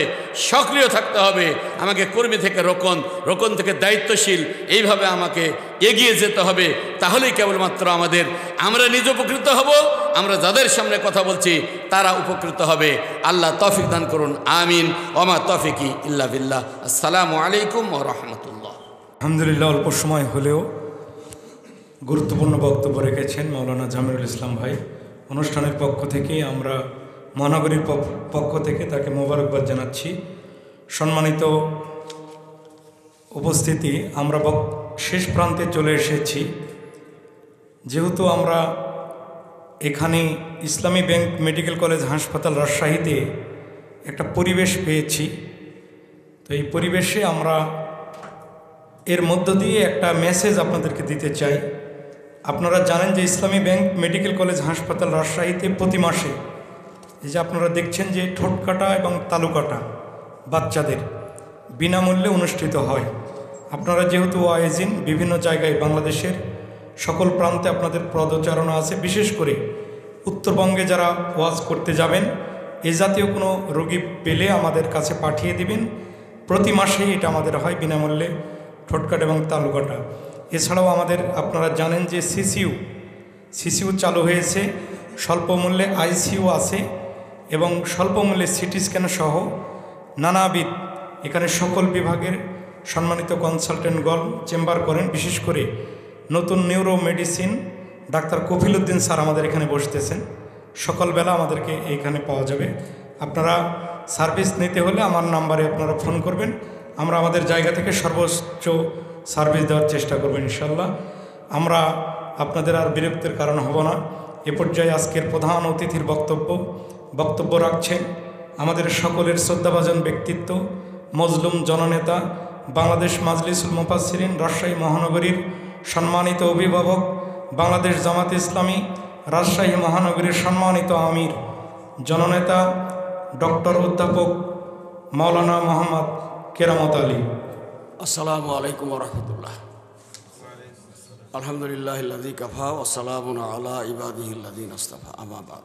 S11: সক্রিয় থাকতে হবে। আমাকে কর্মী থেকে রোকন, রোকন থেকে দায়িত্বশীল, এইভাবে আমাকে এগিয়ে যেতে হবে। তাহলেই কেবলমাত্র আমরা নিজে উপকৃত হব, আমরা যাদের সামনে কথা বলছি তারা উপকৃত হবে। আল্লাহ তৌফিক দান করুন, আমিন। ওমা তৌফিকি ইল্লা বিল্লাহ। আসসালামু আলাইকুম ওয়া রাহমাতুল্লাহ।
S1: আলহামদুলিল্লাহ, অল্প সময় হলেও গুরুত্বপূর্ণ বক্তব্য রেখেছেন মাওলানা জামিরুল ইসলাম ভাই। অনুষ্ঠানের পক্ষ থেকে, আমরা মহানগরীর পক্ষ থেকে তাকে মোবারকবাদ জানাচ্ছি। সম্মানিত উপস্থিতি, আমরা শেষ প্রান্তে চলে এসেছি। যেহেতু আমরা এখানে ইসলামী ব্যাংক মেডিকেল কলেজ হাসপাতাল রাজশাহীতে একটা পরিবেশ পেয়েছি, তো এই পরিবেশে আমরা এর মধ্য দিয়ে একটা মেসেজ আপনাদেরকে দিতে চাই। আপনারা জানেন যে ইসলামী ব্যাংক মেডিকেল কলেজ হাসপাতাল রাজশাহীতে প্রতি মাসে এই যে আপনারা দেখছেন যে ঠোঁট কাটা এবং তালু কাটা বাচ্চাদের বিনামূল্যে অনুষ্ঠিত হয়। আপনারা যেহেতু ওয়াইজিন, বিভিন্ন জায়গায় বাংলাদেশের সকল প্রান্তে আপনাদের পদচারণা আছে। বিশেষ করে উত্তরবঙ্গে যারা ওয়াজ করতে যাবেন, এ জাতীয় কোনো রোগী পেলে আমাদের কাছে পাঠিয়ে দিবেন। প্রতি মাসেই এটা আমাদের হয় বিনামূল্যে ঠোঁটকাটা এবং তালুকাটা। এছাড়াও আমাদের আপনারা জানেন যে সিসিউ চালু হয়েছে, স্বল্প মূল্যে আইসিইউ আছে এবং স্বল্প মূল্যে সিটি স্ক্যান সহ নানাবিধ এখানে সকল বিভাগের সম্মানিত কনসালটেন্টগণ চেম্বার করেন। বিশেষ করে নতুন neuro medicine doctor Kafil Uddin sir আমাদের এখানে বসতেছেন। সকালবেলা আমাদেরকে এইখানে পাওয়া যাবে। আপনারা সার্ভিস নিতে হলে আমার নাম্বারে আপনারা ফোন করবেন, আমরা আমাদের জায়গা থেকে সর্বোচ্চ সার্ভিস দেওয়ার চেষ্টা করবেন ইনশাল্লাহ। আমরা আপনাদের আর বিরক্তির কারণ হব না। এ পর্যায়ে আজকের প্রধান অতিথির বক্তব্য রাখছেন আমাদের সকলের শ্রদ্ধাভাজন ব্যক্তিত্ব, মজলুম জননেতা, বাংলাদেশ মাজলিসুল মুফাসসিরিন রাজশাহী মহানগরীর সম্মানিত অভিভাবক, বাংলাদেশ জামাত ইসলামী রাজশাহী মহানগরীর সম্মানিত আমির, জননেতা ডক্টর অধ্যাপক মাওলানা মোহাম্মদ কেরামত আলী।
S12: আসসালামু আলাইকুম রহমতুল্লাহ। আলহামদুলিল্লাহ কাফা ও সালামুন আলা ইবাদিহিল্লাযিনা ইসতাফা, আম্মা বাদ।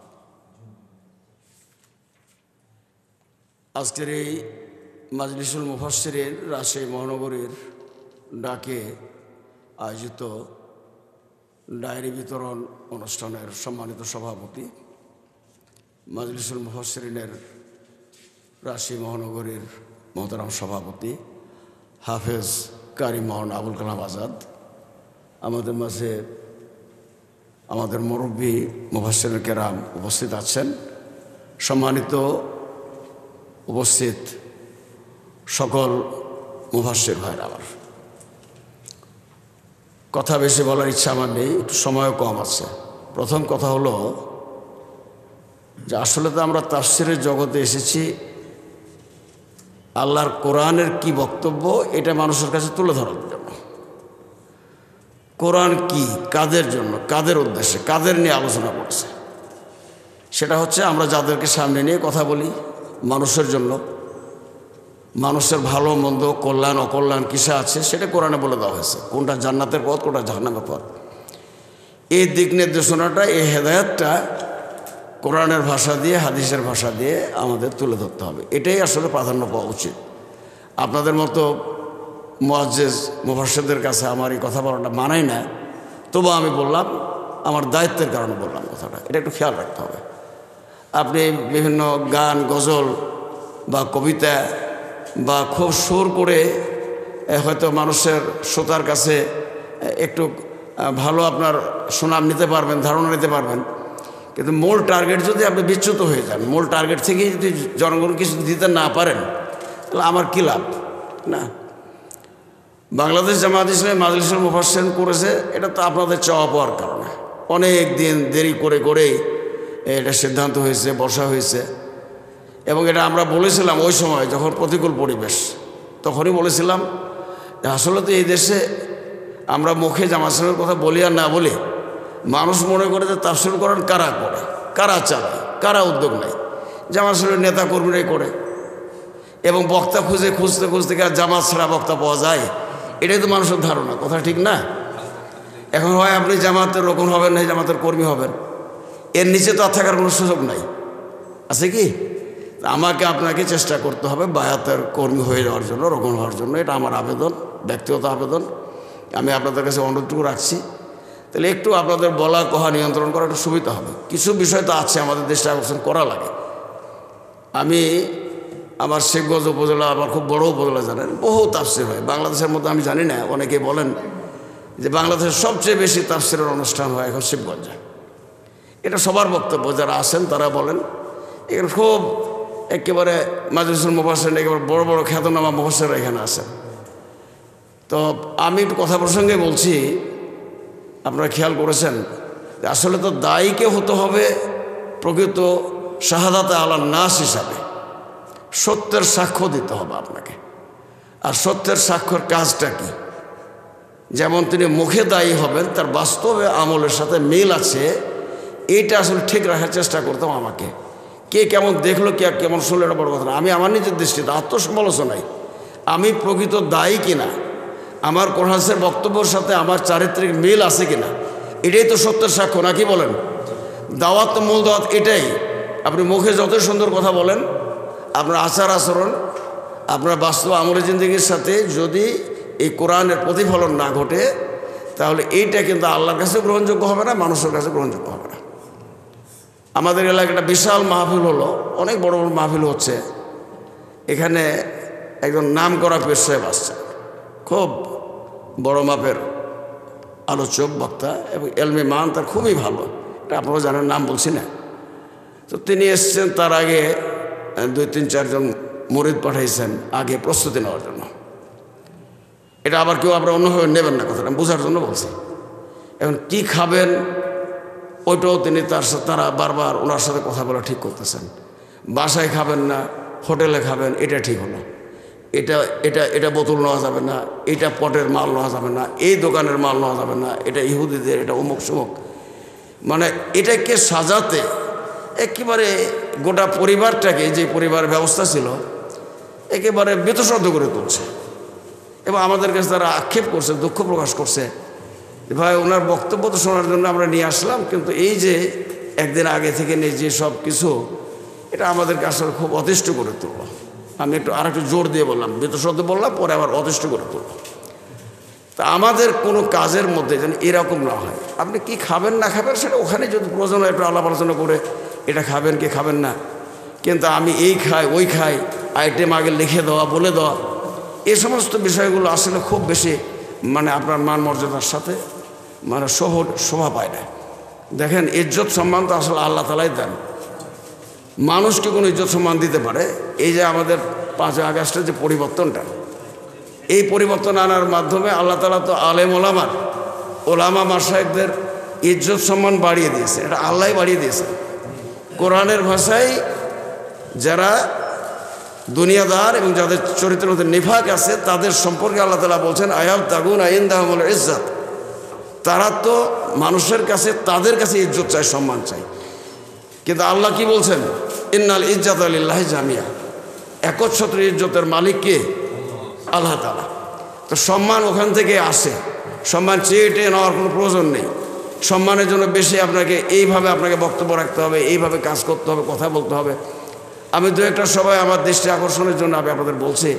S12: আজকের এই মাজলিসুল মুফাসসিরিন রাজশাহী মহানগরীর ডাকে আয়োজিত ডায়েরি বিতরণ অনুষ্ঠানের সম্মানিত সভাপতি, মাজলিসুল মুফাসসিরিনের রাজশাহী মহানগরীর মোহতারাম সভাপতি হাফেজ কারি মাওলানা আবুল কালাম আজাদ, আমাদের মাঝে আমাদের মুরব্বী মুফাসসিরিন কেরাম উপস্থিত আছেন, সম্মানিত উপস্থিত সকল মুফাসসির ভাইরা, আমার কথা বেশি বলার ইচ্ছা আমার নেই, একটু সময়ও কম আছে। প্রথম কথা হলো যে আসলে তো আমরা তাফসিরের জগতে এসেছি আল্লাহর কোরআনের কি বক্তব্য এটা মানুষের কাছে তুলে ধরার জন্য। কোরআন কি, কাদের জন্য, কাদের উদ্দেশ্যে, কাদের নিয়ে আলোচনা করছে, সেটা হচ্ছে আমরা যাদেরকে সামনে নিয়ে কথা বলি, মানুষের জন্য, মানুষের ভালো মন্দ, কল্যাণ অকল্যাণ কিসে আছে সেটা কোরআনে বলে দেওয়া হয়েছে, কোনটা জান্নাতের পথ, কোনটা জাহান্নামের পথ। এই দিক নির্দেশনাটা, এই হেদায়েতটা কোরআনের ভাষা দিয়ে, হাদিসের ভাষা দিয়ে আমাদের তুলে ধরতে হবে। এটাই আসলে প্রাধান্য পাওয়া উচিত। আপনাদের মতো মুআজ্জিজ মুফাসসিরদের কাছে আমার এই কথা বলাটা মানায় না, তবু আমি বললাম, আমার দায়িত্বের কারণে বললাম কথাটা, এটা একটু খেয়াল রাখতে হবে। আপনি বিভিন্ন গান, গজল বা কবিতা বা খুব সুর করে হয়তো মানুষের শ্রোতার কাছে একটু ভালো আপনার সুনাম নিতে পারবেন, ধারণা নিতে পারবেন, কিন্তু মূল টার্গেট যদি আপনি বিচ্যুত হয়ে যান, মূল টার্গেট থেকেই যদি জনগণ কিছু দিতে না পারেন, তাহলে আমার কী লাভ? না, বাংলাদেশ জামাত ইসলামী মাজলিসুল মুফাসসিরিন করেছে, এটা তো আপনাদের চাওয়া পাওয়ার কারণে অনেক দিন দেরি করে করেই এটা সিদ্ধান্ত হয়েছে, বসা হয়েছে। এবং এটা আমরা বলেছিলাম ওই সময় যখন প্রতিকূল পরিবেশ, তখনই বলেছিলাম যে আসলে তো এই দেশে আমরা মুখে জামাত ইসলামের কথা বলি আর না বলি, মানুষ মনে করে যে তাফসীর কোরআন কারা করে, কারা চালায়, কারা উদ্যোগ নেয়, জামাত ইসলামের নেতা কর্মীরাই করে। এবং বক্তা খুঁজতে খুঁজতে আর জামাত ছাড়া বক্তা পাওয়া যায়, এটাই তো মানুষের ধারণা, কথা ঠিক না? এখন হয় আপনি জামাতের রোকন হবেন, না জামাতের কর্মী হবেন, এর নিচে তো আর থাকার কোনো সুযোগ নাই, আছে কি? আমাকে আপনাকে চেষ্টা করতে হবে বায়াতের কর্মী হয়ে যাওয়ার জন্য, রোকন হওয়ার জন্য। এটা আমার আবেদন, ব্যক্তিগত আবেদন। আমি আপনাদের কাছে অনুরোধটুকু রাখছি, তাহলে একটু আপনাদের বলা কহা নিয়ন্ত্রণ করা একটু সুবিধা হবে। কিছু বিষয় তো আছে আমাদের দেশে আকর্ষণ করা লাগে। আমি আমার শেখগঞ্জ উপজেলা, আমার খুব বড় উপজেলা, জানেন, বহু তাফসীর হয় বাংলাদেশের মধ্যে। আমি জানি না, অনেকে বলেন যে বাংলাদেশের সবচেয়ে বেশি তাফসীরের অনুষ্ঠান হয় এখন শিবগঞ্জে। এটা সবার বক্তব্য, যারা আছেন তারা বলেন। এখানে খুব একেবারে মাজলিসুল মুফাসসিরিন একেবারে বড় বড় খ্যাতনামা মুফাসসিররা এখানে আছেন। তো আমি একটু কথা প্রসঙ্গে বলছি, আপনারা খেয়াল করেছেন যে আসলে তো দায়ীকে হতে হবে প্রকৃত শাহাদাতে আলান নাস হিসাবে, সত্যের সাক্ষ্য দিতে হবে আপনাকে। আর সত্যের সাক্ষ্যর কাজটা কি? যেমন তিনি মুখে দায়ী হবেন, তার বাস্তবে আমলের সাথে মিল আছে, এইটা আসলে ঠিক রাখার চেষ্টা করতাম। আমাকে কে কেমন দেখলো, কে কেমন শুনলো, এটা বড় কথা না। আমি আমার নিজের দৃষ্টিতে আত্মসমালোচনায় আমি প্রকৃত দায়ী কিনা, আমার কোরআনের বক্তব্যের সাথে আমার চারিত্রিক মিল আছে কিনা, এটাই তো সত্যের সাক্ষ্য, নাকি বলেন? দাওয়াত তো মূল দাওয়াত এটাই। আপনি মুখে যত সুন্দর কথা বলেন, আপনার আচার আচরণ, আপনার বাস্তব আমলের জিন্দগির সাথে যদি এই কোরআনের প্রতিফলন না ঘটে, তাহলে এইটা কিন্তু আল্লাহর কাছে গ্রহণযোগ্য হবে না, মানুষের কাছে গ্রহণযোগ্য হবে না। আমাদের এলাকায় একটা বিশাল মাহফিল হলো, অনেক বড় বড় মাহফিল হচ্ছে। এখানে একজন নাম করা পীর সাহেব আসছে, খুব বড় মাপের আলোচক বক্তা এবং এলমি মান তার খুবই ভালো, এটা আপনারা জানেন, নাম বলছি না। তো তিনি এসছেন, তার আগে 2-3-4 জন মুরিদ পাঠাইছেন আগে প্রস্তুতি নেওয়ার জন্য। এটা আবার কেউ আপনারা অন্যভাবে নেবেন না, কথাটা বোঝার জন্য বলছি। এখন কি খাবেন ওইটাও তিনি তারা বারবার ওনার সাথে কথা বলা ঠিক করতেছেন। বাসায় খাবেন না, হোটেলে খাবেন, এটা ঠিক হলো। এটা এটা এটা বোতল নেওয়া যাবে না, এটা পটের মাল নেওয়া যাবে না, এই দোকানের মাল নেওয়া যাবে না, এটা ইহুদিদের, এটা অমুক সমুক। মানে এটাকে সাজাতে একেবারে গোটা পরিবারটাকে, যে পরিবার ব্যবস্থা ছিল, একেবারে বেতসদ্দ করে তুলছে। এবং আমাদের কাছে তারা আক্ষেপ করছে, দুঃখ প্রকাশ করছে, ভাই ওনার বক্তব্য তো শোনার জন্য আমরা নিয়ে আসলাম, কিন্তু এই যে একদিন আগে থেকে নিয়ে যে সব কিছু, এটা আমাদেরকে আসলে খুব অতিষ্ঠ করে তুলল। আমি আরেকটু জোর দিয়ে বললাম, বেতসদ্দ বললাম, পরে আবার অতিষ্ঠ করে তুলল। তা আমাদের কোনো কাজের মধ্যে যেন এরকম না হয়। আপনি কি খাবেন না খাবেন সেটা ওখানে যদি প্রয়োজন হয় একটু আলাপ আলোচনা করে এটা খাবেন কি খাবেন না, কিন্তু আমি এই খাই ওই খাই, আইটেম আগে লিখে দেওয়া, বলে দেওয়া, এই সমস্ত বিষয়গুলো আসলে খুব বেশি মানে আপনার মান মর্যাদার সাথে মানে শোভা পায় না। দেখেন, ইজ্জত সম্মান তো আসলে আল্লাহ তাআলাই দেন। মানুষকে কোনো ইজ্জত সম্মান দিতে পারে। এই যে আমাদের 5 আগস্টের যে পরিবর্তনটা, এই পরিবর্তন আনার মাধ্যমে আল্লাহ তাআলা তো আলেম ওলামা মাশায়েখদের ইজ্জত সম্মান বাড়িয়ে দিয়েছে। এটা আল্লাহই বাড়িয়ে দিয়েছে। কোরআনের ভাষায় যারা দুনিয়াদার এবং যাদের চরিত্রের মধ্যে নিফাক আছে, তাদের সম্পর্কে আল্লাহ তাআলা বলছেন, আয়াব তাগুন আইন্দাহুমুল ইজ্জত। তারা তো মানুষের কাছে, তাদের কাছে ইজ্জত চায়, সম্মান চায়। কিন্তু আল্লাহ কি বলছেন? ইন্নাল ইজ্জাতা লিল্লাহি জামিয়া। একচ্ছত্র ইজ্জতের মালিক কে? আল্লাহ তাআলা। তো সম্মান ওখান থেকে আসে। সম্মান চেয়ে টেয়ে নেওয়ার কোনো প্রয়োজন নেই। সম্মানের জন্য বেশি আপনাকে বক্তব্য রাখতে হবে, এইভাবে কাজ করতে হবে, কথা বলতে হবে। আমি দু একটা সবাই আমার দৃষ্টি আকর্ষণের জন্য আমি আপনাদের বলছি,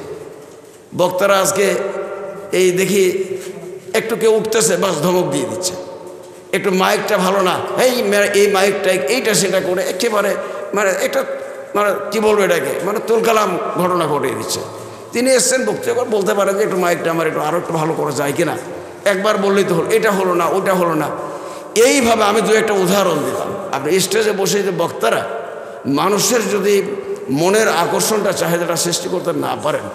S12: বক্তারা আজকে এই দেখি একটু কেউ উঠতেছে, বাস ধমক দিয়ে দিচ্ছে, একটু মাইকটা ভালো না, এই মাইকটা এইটা সেটা করে একেবারে মানে একটা মানে কী বলবো এটাকে মানে তুলকালাম ঘটনা ঘটিয়ে দিচ্ছে। তিনি এসছেন বক্তব্য, বলতে পারেন যে একটু মাইকটা আমার আরও একটু ভালো করা যায় কিনা, একবার বললেই তো হলো, এটা হলো না, ওটা হলো না। এইভাবে আমি দু একটা উদাহরণ দিলাম। আপনি স্টেজে বসে যে বক্তারা মানুষের যদি মনের আকর্ষণটা, চাহিদাটা সৃষ্টি করতে না পারেন,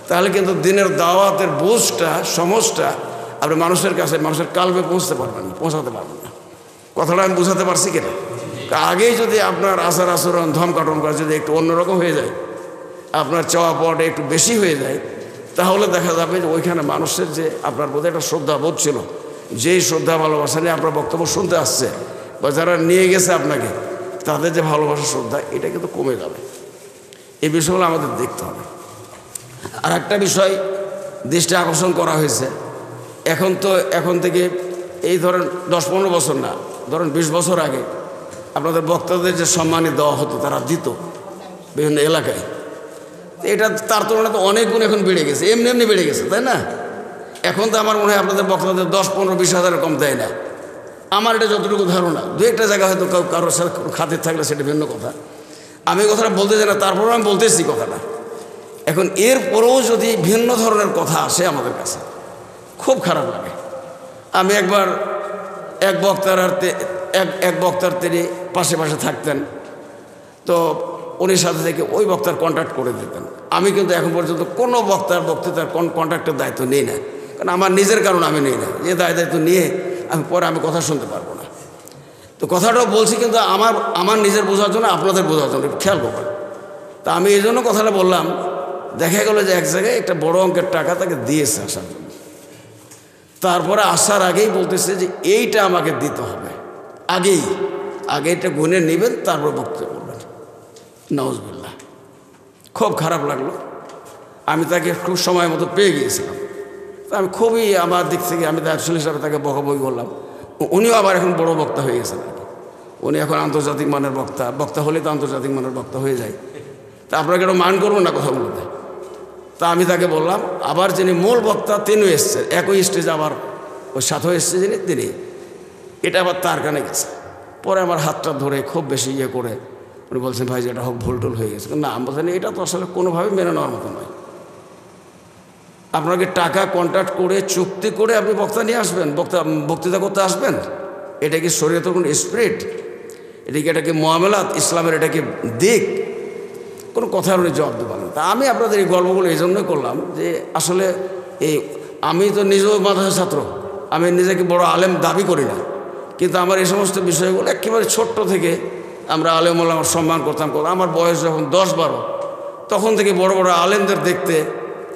S12: তাহলে কিন্তু দিনের দাওয়াতের বোঝটা, সমস্যা আপনি মানুষের কাছে, মানুষের কালবে পৌঁছাতে পারবেন না। কথাটা আমি বুঝাতে পারছি কিনা? আগেই যদি আপনার আচার আচরণ, ধমকাটন করা যদি একটু অন্যরকম হয়ে যায়, আপনার চাওয়া পাওয়াটা একটু বেশি হয়ে যায়, তাহলে দেখা যাবে যে ওইখানে মানুষের যে আপনার বোধ একটা শ্রদ্ধাবোধ ছিল, যেই শ্রদ্ধা ভালোবাসা নিয়ে আপনার বক্তব্য শুনতে আসছে বা যারা নিয়ে গেছে আপনাকে, তাদের যে ভালোবাসা শ্রদ্ধা, এটা কিন্তু কমে যাবে। এই বিষয়গুলো আমাদের দেখতে হবে। আর একটা বিষয় দৃষ্টি আকর্ষণ করা হয়েছে, এখন থেকে এই ধরেন 10-15 বছর না, ধরেন 20 বছর আগে আপনাদের বক্তাদের যে সম্মানী দেওয়া হতো, তারা দিত বিভিন্ন এলাকায়, এটা তার তুলনায় তো অনেক গুণ এখন বেড়ে গেছে, এমনি বেড়ে গেছে, তাই না? এখন তো আমার মনে হয় আপনাদের বক্তাদের 10-15-20 হাজারের কম দেয় না। আমার এটা যতটুকু ধারণা, দু একটা জায়গা হয়তো কারোর সাথে খাতির থাকলে সেটা ভিন্ন কথা। আমি কথাটা বলতে চাই না, তারপরেও আমি বলতেছি কথাটা। এখন এরপরেও যদি ভিন্ন ধরনের কথা আসে আমাদের কাছে, খুব খারাপ লাগে। আমি একবার এক বক্তার তিনি পাশে থাকতেন, তো উনি সাথে থেকে ওই বক্তার কন্ট্যাক্ট করে দিতেন। আমি কিন্তু এখন পর্যন্ত কোনো বক্তৃতার কন্ট্যাক্টের দায়িত্ব নিই না, কারণ আমার নিজের কারণে আমি নিই না। যে দায়িত্ব নিয়ে আমি কথা শুনতে পারবো না। তো কথাটাও বলছি, কিন্তু আমার নিজের বোঝার জন্য, আপনাদের বোঝার জন্য খেয়াল করবেন। তা আমি এই জন্য কথাটা বললাম, দেখা গেল যে এক জায়গায় একটা বড় অঙ্কের টাকা তাকে দিয়েছে আসার জন্য, তারপরে আসার আগেই বলতেছে যে এইটা আমাকে দিতে হবে, আগে এটা গুনে নেবেন, তারপর বক্তব্য বলবেন। নাউজুবিল্লাহ, খুব খারাপ লাগলো। আমি তাকে খুব সময় মতো পেয়ে গিয়েছিলাম। তো আমি খুবই আমার দিক থেকে আমি দায়িত্বশীল হিসাবে তাকে বকাবকি করলাম। উনিও আবার এখন বড় বক্তা হয়ে গেছেন আর কি। উনি এখন আন্তর্জাতিক মানের বক্তা হলে তো আন্তর্জাতিক মানের বক্তা হয়ে যায়। তা আপনাকে এটা মান করবো না কথাগুলোতে। তা আমি তাকে বললাম, আবার যিনি মূল বক্তা তিনিও এসছেন একই স্টেজে, আবার ওই সাথে এসছে যিনি তিনি, এটা আবার তার কানে গেছে। পরে আমার হাতটা ধরে খুব বেশি ইয়ে করে উনি বলছেন, ভাই যেটা হোক ভুল টুল হয়ে গেছে। না, আমি বলছেন এটা তো আসলে কোনোভাবে মেনে নেওয়ার মতো নয়। আপনাকে টাকা কন্ট্রাক্ট করে চুক্তি করে আপনি বক্তা নিয়ে আসবেন, বক্তৃতা করতে আসবেন? এটা কি শরীয়তের কোনো স্পিরিট? এটা কি মুআমালাত ইসলামের? এটা কি দিক? কোনো কথার উনি জবাব দিতে পারেন। তা আমি আপনাদের এই গল্পগুলো এই জন্যই করলাম যে আসলে আমি তো নিজেও মাদ্রাসার ছাত্র, আমি নিজেকে বড় আলেম দাবি করি না, কিন্তু আমার এই সমস্ত বিষয়গুলো একেবারে ছোট্ট থেকে আমরা আলেম ওলামার সম্মান করতাম। আমার বয়স যখন 10-12 তখন থেকে বড় বড় আলেমদের দেখতে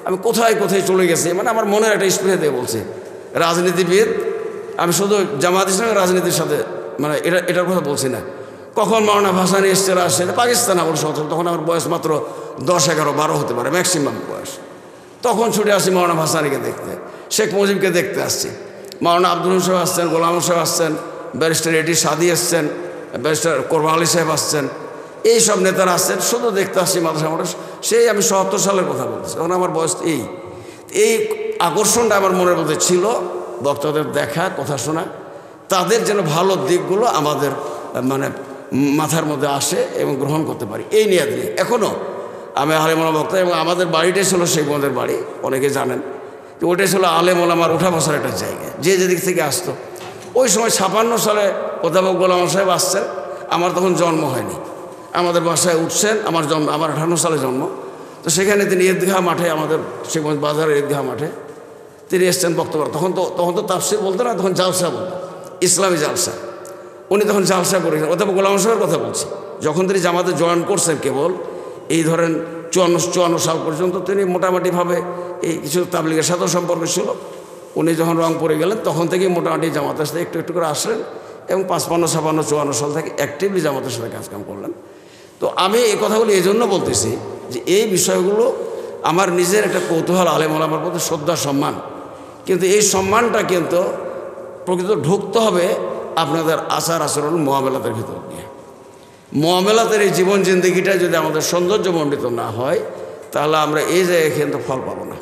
S12: আমি কোথায় কোথায় চলে গেছি। মানে আমার মনের একটা স্প্রে দিয়ে বলছে রাজনীতিবিদ, আমি শুধু জামায়াত ইসলামের রাজনীতির সাথে মানে এটার কথা বলছি না। কখন মাওলানা ভাসানী এসছে রাজশাহীতে, পাকিস্তান আমার সচল, তখন আমার বয়স মাত্র 10, 11, 12 হতে পারে ম্যাক্সিমাম বয়স। তখন ছুটে আসি মাওলানা ভাসানীকে দেখতে, শেখ মুজিবকে দেখতে আসছি, মাওলানা আব্দুল রহিম সাহেব আসছেন, গোলাম সাহেব আসছেন, ব্যারিস্টার এটি সাদি আসছেন, ব্যারিস্টার কোরবান আলী সাহেব আসছেন, এইসব নেতারা আসছেন, শুধু দেখতে আসছি মাদ্রাসা মোটর। সেই আমি 77 সালের কথা বলতেছি, তখন আমার বয়স এই আকর্ষণটা আমার মনের মধ্যে ছিল, বক্তাদের দেখা, কথা শোনা, তাদের যেন ভালো দিকগুলো আমাদের মানে মাথার মধ্যে আসে এবং গ্রহণ করতে পারি, এই নিয়ে দিয়ে এখনও আমি আলেম ওলামা বক্তা। এবং আমাদের বাড়িটাই ছিল শেখ মোহাম্মদের বাড়ি, অনেকে জানেন যে ওইটাই ছিল আলেম ওলামার উঠা বসার একটা জায়গা, যে যেদিক থেকে আসতো। ওই সময় 56 সালে অধ্যাপক গোলাম সাহেব আসছেন, আমার তখন জন্ম হয়নি, আমাদের বাসায় উঠছেন, আমার 58 সালে জন্ম। তো সেখানে তিনি ঈদগাহ মাঠে, আমাদের শেখগঞ্জ বাজারের ঈদগাহ মাঠে তিনি এসছেন বক্তব্য। তখন তো তাফসীর বলতো না, তখন জালসা বলতো, ইসলামী জালসা। উনি তখন জালসা করেছেন, অধ্যাপক গোলাম সাহেবের কথা বলছি। যখন তিনি জামাতে জয়েন করছেন, কেবল এই ধরেন 54 সাল পর্যন্ত তিনি মোটামুটিভাবে এই কিছু তাবলিগের সাথেও সম্পর্ক ছিল। উনি যখন রংপুরে গেলেন তখন থেকেই মোটামুটি জামাতের সাথে একটু একটু করে আসলেন এবং 55, 56, 54 সাল থেকে অ্যাক্টিভলি জামাতের সাথে কাজকাম করলেন। তো আমি এই কথাগুলো এই জন্য বলতেছি যে এই বিষয়গুলো আমার নিজের একটা কৌতূহল, আলেম ওলামার প্রতি শ্রদ্ধা, সম্মান। কিন্তু এই সম্মানটা কিন্তু প্রকৃত ঢুকতে হবে আপনাদের আচার আচরণ মুআমালাতের ভিতর দিয়ে। মুআমালাতের এই জীবন জিন্দেগিটা যদি আমাদের সৌন্দর্যমণ্ডিত না হয়, তাহলে আমরা এই জায়গায় কিন্তু ফল পাবো না।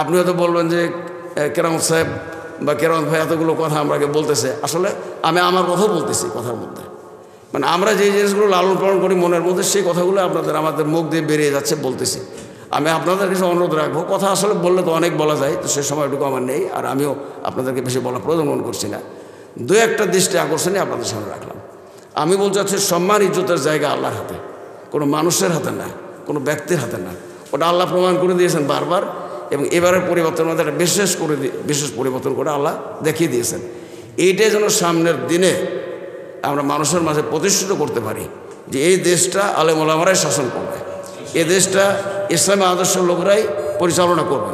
S12: আপনি হয়তো বলবেন যে কেরামত সাহেব বা কেরামত ভাই এতগুলো কথা আমাকে বলতেছে, আসলে আমি আমার কথাও বলতেছি কথার মধ্যে। মানে আমরা যে জিনিসগুলো লালন পালন করি মনের মধ্যে, সেই কথাগুলো আমাদের মুখ দিয়ে বেরিয়ে যাচ্ছে, বলতেছি। আমি আপনাদের কাছে অনুরোধ রাখবো, কথা আসলে বললে তো অনেক বলা যায়, তো সে সময়টুকু আমার নেই, আর আমিও আপনাদেরকে বেশি বলা প্রয়োজন মনে করছি না। 2-1টা দৃষ্টি আকর্ষণই আপনাদের সামনে রাখলাম। আমি বলতে চাচ্ছি, সম্মান ইজ্জতের জায়গা আল্লাহর হাতে, কোনো মানুষের হাতে না, কোনো ব্যক্তির হাতে না। ওটা আল্লাহ প্রমাণ করে দিয়েছেন বারবার, এবং এবারের পরিবর্তনের মধ্যে একটা বিশেষ পরিবর্তন করে আল্লাহ দেখিয়ে দিয়েছেন। এইটাই যেন সামনের দিনে আমরা মানুষের মাঝে প্রতিষ্ঠিত করতে পারি যে এই দেশটা আলেম ওলামারাই শাসন করবে, এ দেশটা ইসলামী আদর্শ লোকরাই পরিচালনা করবে,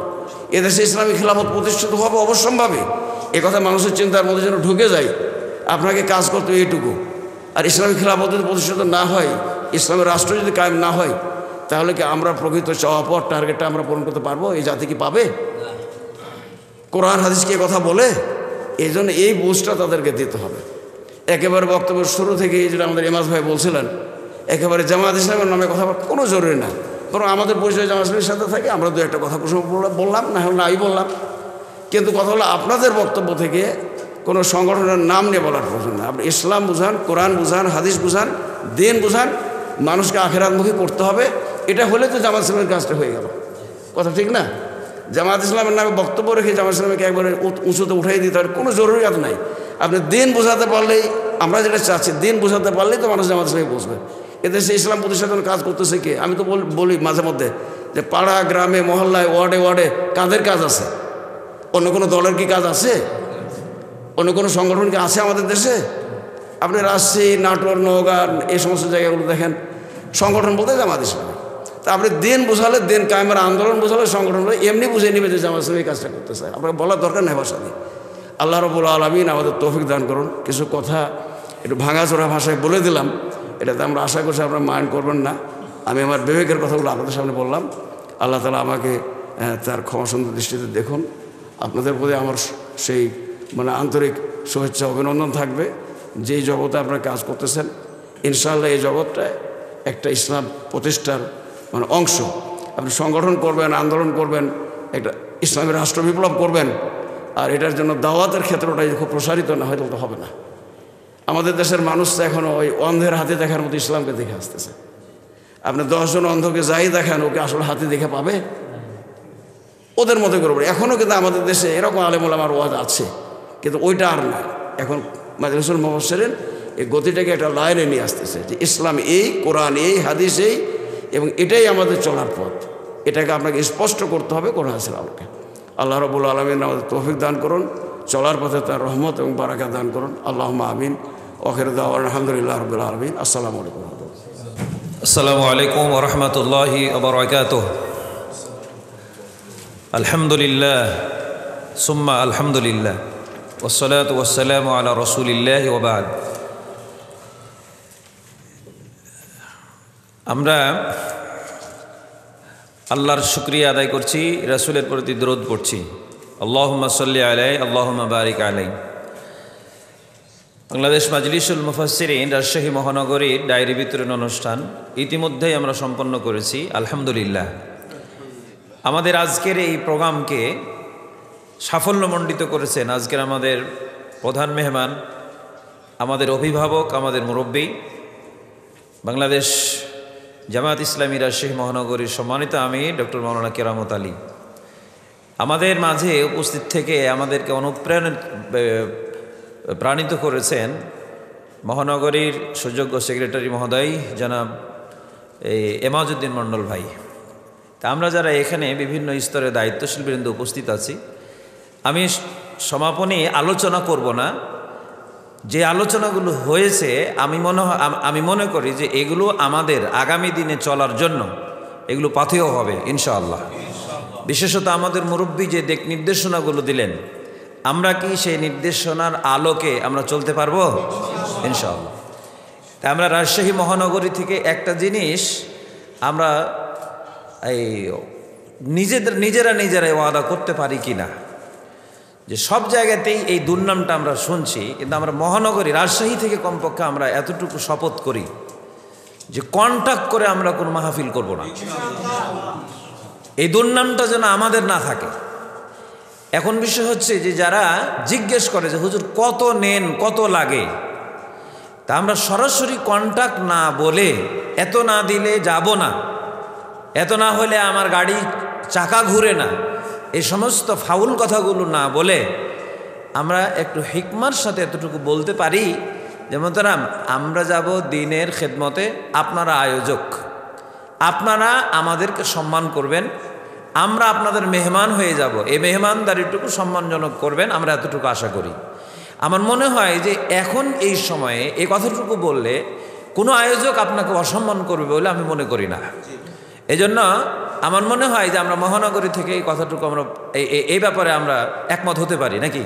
S12: এদেশে ইসলামী খিলাফত প্রতিষ্ঠিত হবে অবশ্যম্ভাবী। একথা মানুষের চিন্তার মধ্যে যেন ঢুকে যায়। আপনাকে কাজ করতে এইটুকু। আর ইসলামী খিলাফত যদি প্রতিষ্ঠিত না হয়, ইসলামের রাষ্ট্র যদি কায়েম না হয়, তাহলে কি আমরা প্রকৃত চাওয়া পাওয়ার টার্গেটটা আমরা পূরণ করতে পারবো? এই জাতি কি পাবে? কোরআন হাদিস কি কথা বলে? এই জন্য এই বুঝটা তাদেরকে দিতে হবে। একেবারে বক্তব্যের শুরু থেকে যেটা আমাদের এমাজ ভাই বলছিলেন, একেবারে জামায়াত ইসলামের নামে কথা কোনো জরুরি না, বরং আমাদের পরিচয় জামায়াত ইসলামের সাথে থাকে। আমরা 2-1টা কথা বললাম, না হলে নাই বললাম। কিন্তু কথা হলো আপনাদের বক্তব্য থেকে কোনো সংগঠনের নাম নিয়ে বলার প্রয়োজন না। আপনি ইসলাম বুঝান, কোরআন বুঝান, হাদিস বুঝান, দিন বুঝান, মানুষকে আখিরাতমুখী করতে হবে। এটা হলে তো জামায়াত ইসলামের কাজটা হয়ে গেল। কথা ঠিক না? জামায়াত ইসলামের নামে বক্তব্য রেখে জামায়াত ইসলামকে একবারে উঁচুতে উঠাই দিতে হবে কোনো জরুরিয়াত নাই। আপনি দিন বোঝাতে পারলেই, আমরা যেটা চাচ্ছি, দিন বোঝাতে পারলেই তো মানুষ জামায়াত ইসলামে বুঝবে। এদেশে ইসলাম প্রতিষ্ঠানের কাজ করতেছে কে? আমি তো বলি মাঝে মধ্যে যে পাড়া, গ্রামে, মহল্লায়, ওয়ার্ডে কাদের কাজ আছে? অন্য কোনো দলের কি কাজ আছে? অন্য কোনো সংগঠন কি আছে আমাদের দেশে? আপনি রাজশাহী, নাটোর, নওগাঁ এই সমস্ত জায়গাগুলো দেখেন, সংগঠন বলতে জামায়াত ইসলামী। তা আপনি দিন বোঝালে, দিন কায়েমের আন্দোলন বোঝালে সংগঠন এমনি বুঝে নেবে যে জামায়াত ইসলামী কাজটা করতেছে। আপনাকে বলার দরকার নেই ভাষা দিয়ে। আল্লাহ রাব্বুল আলামিন আমাদের তৌফিক দান করুন। কিছু কথা একটু ভাঙাচোরা ভাষায় বলে দিলাম, এটাতে আমরা আশা করছি আপনারা মাইন্ড করবেন না। আমি আমার বিবেকের কথাগুলো আপনাদের সামনে বললাম। আল্লাহ তাআলা আমাকে তার ক্ষমা সুন্দর দৃষ্টিতে দেখুন। আপনাদের প্রতি আমার সেই মানে আন্তরিক শুভেচ্ছা অভিনন্দন থাকবে। যেই জগতে আপনারা কাজ করতেছেন, ইনশাআল্লাহ এই জগৎটা একটা ইসলাম প্রতিষ্ঠার মানে অংশ। আপনি সংগঠন করবেন, আন্দোলন করবেন, একটা ইসলামী রাষ্ট্র বিপ্লব করবেন, আর এটার জন্য দাওয়াতের ক্ষেত্রটা খুব প্রসারিত না হয়তো তো হবে না। আমাদের দেশের মানুষ তো এখনও ওই অন্ধের হাতে দেখার মতো ইসলামকে দেখে আসতেছে। আপনি 10 জন অন্ধকে যাই দেখান, ওকে আসলে হাতে দেখে পাবে? ওদের মতো করবে। এখনও কিন্তু আমাদের দেশে এরকম আলেম ওলামার ওয়াজ আছে, কিন্তু ওইটা আর নাই। এখন মাদ্রাসাতুল মুফাসসিরিন এই গতিটাকে একটা লাইনে নিয়ে আসতেছে যে ইসলাম এই, কোরআন এই, হাদিস এই, এবং এটাই আমাদের চলার পথ। এটাকে আপনাকে স্পষ্ট করতে হবে কোরআন হাদিসকে। আল্লাহ রাব্বুল আলামিন আমাদের তৌফিক দান করুন, চলার পথে তার রহমত এবং বারাকাত দান করুন। আল্লাহুম্মা আমিন। আখির দাওয়ানা আলহামদুলিল্লাহি রাব্বিল আলামিন। আসসালামু আলাইকুম।
S4: আসসালামু আলাইকুম ওয়া রাহমাতুল্লাহি ওয়া বারাকাতুহু। আলহামদুলিল্লাহ সুম্মা আলহামদুলিল্লাহ ওয়াসসালাতু ওয়াসসালামু আলা রাসূলিল্লাহি ওয়া বা'দ। আমরা আল্লাহর শুকরিয়া আদায় করছি, রাসূলের প্রতি দরুদ পড়ছি। আল্লাহুম্মা সাল্লি আলাইহি আল্লাহুম্মা বারিক আলাইহি। বাংলাদেশ মাজলিসুল মুফাসসিরিন রাজশাহী মহানগরীর ডায়েরি বিতরণ অনুষ্ঠান ইতিমধ্যেই আমরা সম্পন্ন করেছি, আলহামদুলিল্লাহ। আমাদের আজকের এই প্রোগ্রামকে সাফল্যমণ্ডিত করেছেন আজকের আমাদের প্রধান মেহমান, আমাদের অভিভাবক, আমাদের মুরব্বী, বাংলাদেশ জামায়াত ইসলামী রাজশাহী মহানগরীর সম্মানিত আমির ডক্টর মাওলানা কেরামত আলী। আমাদের মাঝে উপস্থিত থেকে আমাদেরকে প্রাণিত করেছেন মহানগরীর সুযোগ্য সেক্রেটারি মহোদয় জনাব এমাজউদ্দিন মণ্ডল ভাই। তা আমরা যারা এখানে বিভিন্ন স্তরে দায়িত্বশীল বৃন্দ উপস্থিত আছি, আমি সমাপনী আলোচনা করব না। যে আলোচনাগুলো হয়েছে আমি মনে করি যে এগুলো আমাদের আগামী দিনে চলার জন্য এগুলো পাথেয় হবে ইনশাআল্লাহ। বিশেষত আমাদের মুরব্বী যে দিক নির্দেশনাগুলো দিলেন, আমরা কি সেই নির্দেশনার আলোকে আমরা চলতে পারবো ইনশাআল্লাহ। তা আমরা রাজশাহী মহানগরী থেকে একটা জিনিস আমরা এই নিজেরাই ওয়াদা করতে পারি কি না, যে সব জায়গাতেই এই দুর্নামটা আমরা শুনছি, কিন্তু আমরা মহানগরী রাজশাহী থেকে কমপক্ষে আমরা এতটুকু শপথ করি যে কন্টাক্ট করে আমরা কোনো মাহফিল করব না। এই দুর্নামটা যেন আমাদের না থাকে। এখন বিষয় হচ্ছে যে যারা জিজ্ঞেস করে যে হুজুর কত নেন, কত লাগে, তা আমরা সরাসরি কন্টাক্ট না বলে এত না দিলে যাব না, এত না হলে আমার গাড়ি চাকা ঘুরে না, এই সমস্ত ফাউল কথাগুলো না বলে আমরা একটু হিকমার সাথে এতটুকু বলতে পারি যে মোহতারাম, আমরা যাব দিনের খেদমতে, আপনারা আয়োজক, আপনারা আমাদেরকে সম্মান করবেন, আমরা আপনাদের মেহমান হয়ে যাব, এই মেহমানদারিটুকু সম্মানজনক করবেন, আমরা এতটুকু আশা করি। আমার মনে হয় যে এখন এই সময়ে এই কথাটুকু বললে কোনো আয়োজক আপনাকে অসম্মান করবে বলে আমি মনে করি না। এজন্য আমার মনে হয় যে আমরা মহানগরী থেকে এই কথাটুকু আমরা এই ব্যাপারে আমরা একমত হতে পারি নাকি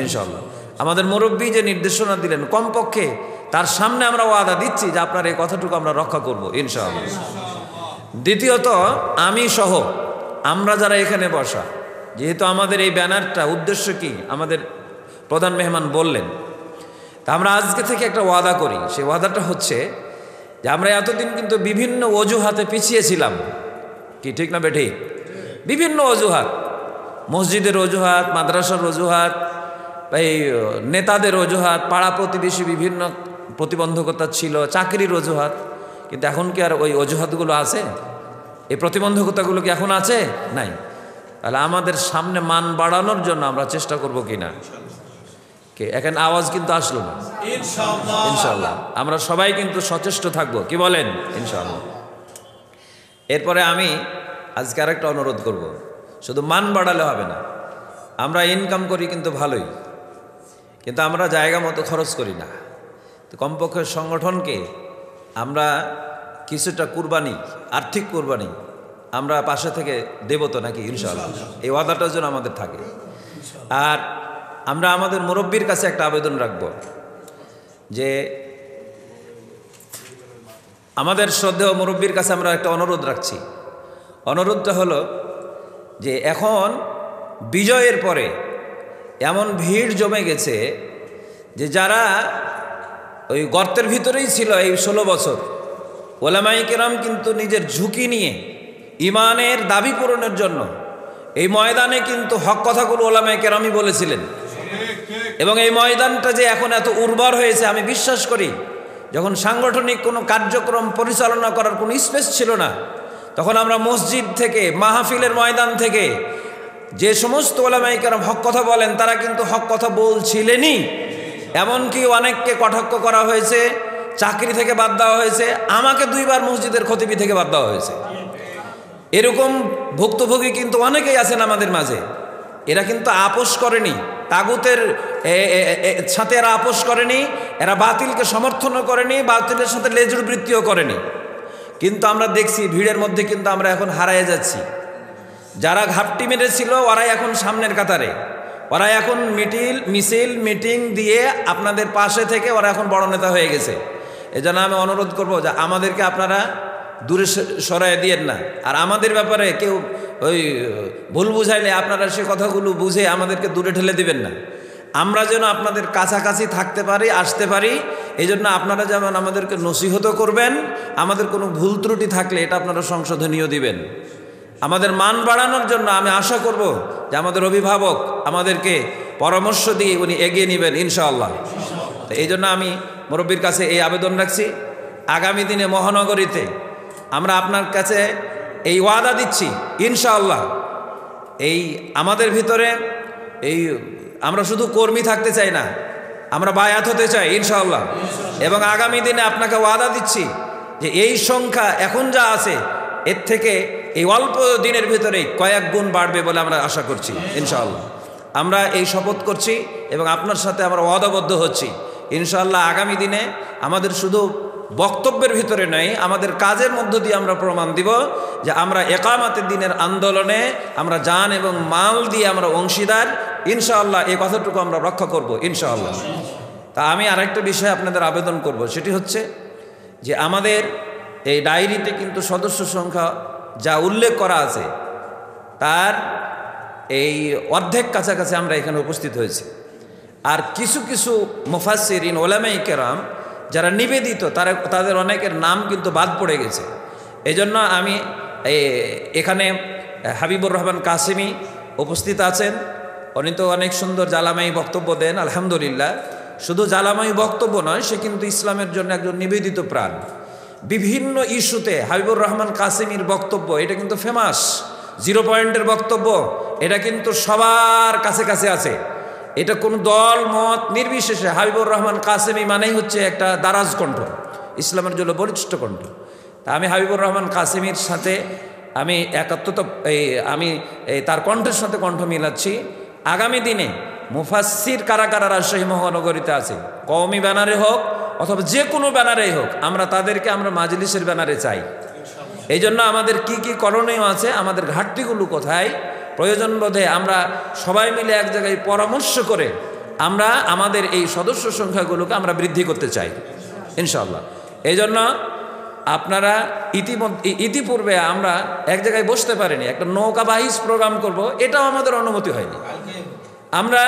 S4: ইনশাআল্লাহ। আমাদের মুরব্বী যে নির্দেশনা দিলেন, কমপক্ষে তার সামনে আমরা ওয়াদা দিচ্ছি যে আপনার এই কথাটুকু আমরা রক্ষা করব ইনশাআল্লাহ। দ্বিতীয়ত আমি সহ আমরা যারা এখানে বসা, যেহেতু আমাদের এই ব্যানারটা উদ্দেশ্য কি আমাদের প্রধান মেহমান বললেন, তা আমরা আজকে থেকে একটা ওয়াদা করি। সেই ওয়াদাটা হচ্ছে যে আমরা এতদিন কিন্তু বিভিন্ন অজুহাতে পিছিয়েছিলাম, কি ঠিক না বেঠিক? বিভিন্ন অজুহাত, মসজিদের অজুহাত, মাদ্রাসার অজুহাত, এই নেতাদের অজুহাত, পাড়া প্রতিবেশী বিভিন্ন প্রতিবন্ধকতা ছিল, চাকরির অজুহাত। কিন্তু এখন কি আর ওই অজুহাতগুলো আছে? এই প্রতিবন্ধকতাগুলো কি এখন আছে? নাই। তাহলে আমাদের সামনে মান বাড়ানোর জন্য আমরা চেষ্টা করব কিনা? কে এখন আওয়াজ কিন্তু আসলো না ইনশাআল্লাহ। আমরা সবাই কিন্তু সচেষ্ট থাকব, কি বলেন ইনশাআল্লাহ। এরপরে আমি আজকে আরেকটা অনুরোধ করব, শুধু মান বাড়ালে হবে না। আমরা ইনকাম করি কিন্তু ভালোই, কিন্তু আমরা জায়গা মতো খরচ করি না। তো কমপক্ষে সংগঠনকে আমরা কিছুটা কুরবানি, আর্থিক কুরবানি আমরা পাশে থেকে দেব তো নাকি ইনশাআল্লাহ। এই ওয়াদাটার জন্য আমাদের থাকে। আর আমরা আমাদের মুরব্বীর কাছে একটা আবেদন রাখব যে আমাদের শ্রদ্ধেয় মুরব্বীর কাছে আমরা একটা অনুরোধ রাখছি। অনুরোধটা হলো যে এখন বিজয়ের পরে এমন ভিড় জমে গেছে যে যারা ওই গর্তের ভিতরেই ছিল এই 16 বছর, ওলামায়ে কেরাম কিন্তু নিজের ঝুঁকি নিয়ে ইমানের দাবি পূরণের জন্য এই ময়দানে কিন্তু হক কথাগুলো ওলামায়ে কেরামই বলেছিলেন। এবং এই ময়দানটা যে এখন এত উর্বর হয়েছে, আমি বিশ্বাস করি যখন সাংগঠনিক কোনো কার্যক্রম পরিচালনা করার কোনো স্পেস ছিল না, তখন আমরা মসজিদ থেকে, মাহফিলের ময়দান থেকে যে সমস্ত ওলামায়ে কেরাম হক কথা বলেন তারা কিন্তু হক কথা বলছিলেনই। এমনকি অনেককে কটাক্ষ করা হয়েছে, চাকরি থেকে বাদ দেওয়া হয়েছে, আমাকে 2 বার মসজিদের খতিবি থেকে বাদ দেওয়া হয়েছে। এরকম ভুক্তভোগী কিন্তু অনেকেই আছেন আমাদের মাঝে। এরা কিন্তু আপোষ করেনি, তাগুতের সাথে এরা আপোষ করেনি, এরা বাতিলকে সমর্থনও করেনি, বাতিলের সাথে লেজুর বৃত্তিও করেনি। কিন্তু আমরা দেখছি ভিড়ের মধ্যে কিন্তু আমরা এখন হারায়ে যাচ্ছি। যারা ঘাপটি মেরেছিল ওরাই এখন সামনের কাতারে, ওরা এখন মিটিং দিয়ে আপনাদের পাশে থেকে ওরা এখন বড় নেতা হয়ে গেছে। এজন্য আমি অনুরোধ করব যে আমাদেরকে আপনারা দূরে সরাই দিয়েন না। আর আমাদের ব্যাপারে কেউ ওই ভুল বুঝাইলে আপনারা সে কথাগুলো বুঝে আমাদেরকে দূরে ঠেলে দিবেন না। আমরা যেন আপনাদের কাছাকাছি থাকতে পারি, আসতে পারি, এই জন্য আপনারা যেমন আমাদেরকে নসিহত করবেন, আমাদের কোনো ভুল ত্রুটি থাকলে এটা আপনারা সংশোধনীয় দিবেন। আমাদের মান বাড়ানোর জন্য আমি আশা করব যে আমাদের অভিভাবক আমাদেরকে পরামর্শ দিয়ে উনি এগিয়ে নেবেন ইনশাআল্লাহ। এই জন্য আমি মুরব্বীর কাছে এই আবেদন রাখছি, আগামী দিনে মহানগরীতে আমরা আপনার কাছে এই ওয়াদা দিচ্ছি ইনশাআল্লাহ, এই আমাদের ভিতরে এই আমরা শুধু কর্মী থাকতে চাই না, আমরা বায়াত হতে চাই ইনশাআল্লাহ। এবং আগামী দিনে আপনাকে ওয়াদা দিচ্ছি যে এই সংখ্যা এখন যা আছে এর থেকে এই অল্প দিনের ভিতরেই কয়েক গুণ বাড়বে বলে আমরা আশা করছি ইনশাআল্লাহ। আমরা এই শপথ করছি এবং আপনার সাথে আমরা ওয়াদাবদ্ধ হচ্ছি ইনশাআল্লাহ। আগামী দিনে আমাদের শুধু বক্তব্যের ভিতরে নয়, আমাদের কাজের মধ্য দিয়ে আমরা প্রমাণ দিব যে আমরা একামতের দিনের আন্দোলনে আমরা জান এবং মাল দিয়ে আমরা অংশীদার ইনশাআল্লাহ। এই কথাটুকু আমরা রক্ষা করব ইনশাআল্লাহ। তা আমি আরেকটা বিষয়ে আপনাদের আবেদন করব, সেটি হচ্ছে যে আমাদের এই ডায়েরিতে কিন্তু সদস্য সংখ্যা যা উল্লেখ করা আছে তার এই অর্ধেক কাছাকাছি আমরা এখানে উপস্থিত হয়েছি। আর কিছু কিছু মুফাসসিরিন ওলামায়ে কেরাম যারা নিবেদিত তাদের অনেকের নাম কিন্তু বাদ পড়ে গেছে। এজন্য আমি এখানে হাবিবুর রহমান কাসেমি উপস্থিত আছেন, উনি তো অনেক সুন্দর জালামাই বক্তব্য দেন আলহামদুলিল্লাহ। শুধু জালামাই বক্তব্য নয়, সে কিন্তু ইসলামের জন্য একজন নিবেদিত প্রাণ। বিভিন্ন ইস্যুতে হাবিবুর রহমান কাসেমির বক্তব্য এটা কিন্তু ফেমাস, 0 পয়েন্টের বক্তব্য, এটা কিন্তু সবার কাছে কাছে আছে। এটা কোনো দল মত নির্বিশেষে হাবিবুর রহমান কাসেমি মানেই হচ্ছে একটা দারাজ কণ্ঠ, ইসলামের জন্য বলিষ্ঠ কণ্ঠ। তা আমি হাবিবুর রহমান কাসেমির সাথে আমি আমি তার কণ্ঠের সাথে কণ্ঠ মিলাচ্ছি। আগামী দিনে মুফাসসির কারা কারা রাজশাহী মহানগরীতে আছে, কওমি ব্যানারে হোক অথবা যে কোনো ব্যানারেই হোক, আমরা তাদেরকে আমরা মাজলিসের ব্যানারে চাই। এই জন্য আমাদের কি কি করণীয় আছে, আমাদের ঘাটতিগুলো কোথায়, প্রয়োজন বোধে আমরা সবাই মিলে এক জায়গায় পরামর্শ করে আমরা আমাদের এই সদস্য সংখ্যাগুলোকে আমরা বৃদ্ধি করতে চাই ইনশাআল্লাহ। এই জন্য আপনারা ইতিপূর্বে আমরা এক জায়গায় বসতে পারিনি, একটা নৌকা বাহিস প্রোগ্রাম করব, এটাও আমাদের অনুমতি হয়নি। আমরা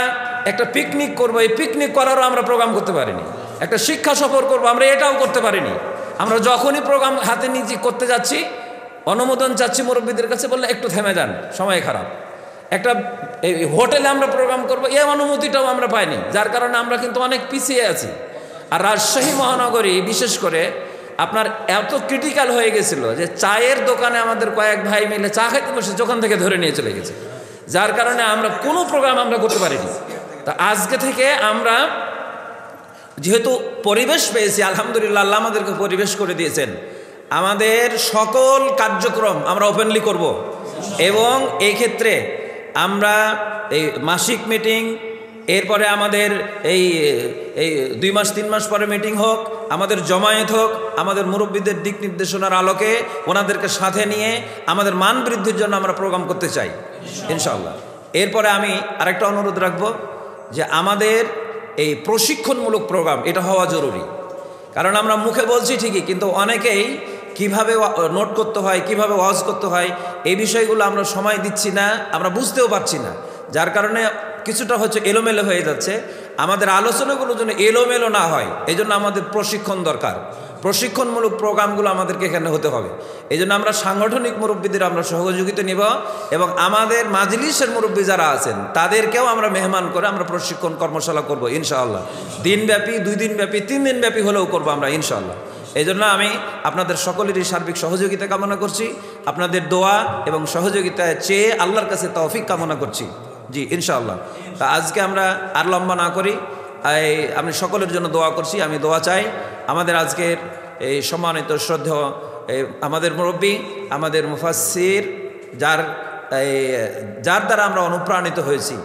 S4: একটা পিকনিক করব, এই পিকনিক করারও আমরা প্রোগ্রাম করতে পারিনি। একটা শিক্ষা সফর করব, আমরা এটাও করতে পারিনি। আমরা যখনই প্রোগ্রাম হাতে নিয়ে করতে যাচ্ছি, অনুমোদন চাচ্ছি মুরব্বীদের কাছে, বললে একটু থেমে যান, সময় খারাপ। একটা হোটেলে আমরা প্রোগ্রাম করব, এই অনুমতিটাও আমরা পাইনি, যার কারণে আমরা কিন্তু অনেক পিছিয়ে আছি। আর রাজশাহী মহানগরী বিশেষ করে আপনার এত ক্রিটিক্যাল হয়ে গেছিল যে চায়ের দোকানে আমাদের কয়েক ভাই মিলে চা খাইতে বসে দোকান থেকে ধরে নিয়ে চলে গেছে, যার কারণে আমরা কোনো প্রোগ্রাম আমরা করতে পারিনি। তা আজকে থেকে আমরা যেহেতু পরিবেশ পেয়েছি আলহামদুলিল্লাহ, আল্লাহ আমাদেরকে পরিবেশ করে দিয়েছেন, আমাদের সকল কার্যক্রম আমরা ওপেনলি করব। এবং এই ক্ষেত্রে আমরা এই মাসিক মিটিং, এরপরে আমাদের এই 2 মাস 3 মাস পরে মিটিং হোক, আমাদের জমায়েত হোক, আমাদের মুরব্বীদের দিক নির্দেশনার আলোকে ওনাদেরকে সাথে নিয়ে আমাদের মান বৃদ্ধির জন্য আমরা প্রোগ্রাম করতে চাই ইনশাআল্লাহ। এরপরে আমি আরেকটা অনুরোধ রাখবো যে আমাদের এই প্রশিক্ষণমূলক প্রোগ্রাম এটা হওয়া জরুরি। কারণ আমরা মুখে বলছি ঠিকই, কিন্তু অনেকেই কিভাবে নোট করতে হয়, কিভাবে ওয়াজ করতে হয়, এই বিষয়গুলো আমরা সময় দিচ্ছি না, আমরা বুঝতেও পারছি না। যার কারণে কিছুটা হচ্ছে এলোমেলো হয়ে যাচ্ছে। আমাদের আলোচনাগুলো যেন এলোমেলো না হয়, এই জন্য আমাদের প্রশিক্ষণ দরকার। প্রশিক্ষণমূলক প্রোগ্রামগুলো আমাদেরকে এখানে হতে হবে। এই জন্য আমরা সাংগঠনিক মুরব্বীদের আমরা সহযোগিতা নিব এবং আমাদের মাজলিসের মুরব্বী যারা আছেন তাদেরকেও আমরা মেহমান করে আমরা প্রশিক্ষণ কর্মশালা করব ইনশাআল্লাহ। দিনব্যাপী, 2 দিনব্যাপী, 3 দিনব্যাপী হলেও করবো আমরা ইনশাআল্লাহ। এই জন্য আমি আপনাদের সকলেরই সার্বিক সহযোগিতা কামনা করছি, আপনাদের দোয়া এবং সহযোগিতায় চেয়ে আল্লাহর কাছে তৌফিক কামনা করছি। জি ইনশাআল্লাহ। তা আজকে আমরা আর লম্বা না করি, আমি সকলের জন্য দোয়া করছি। আমি দোয়া চাই আমাদের আজকের এই সম্মানিত শ্রদ্ধেয় আমাদের মুরব্বী, আমাদের মুফাসসির, যার দ্বারা আমরা অনুপ্রাণিত হয়েছি।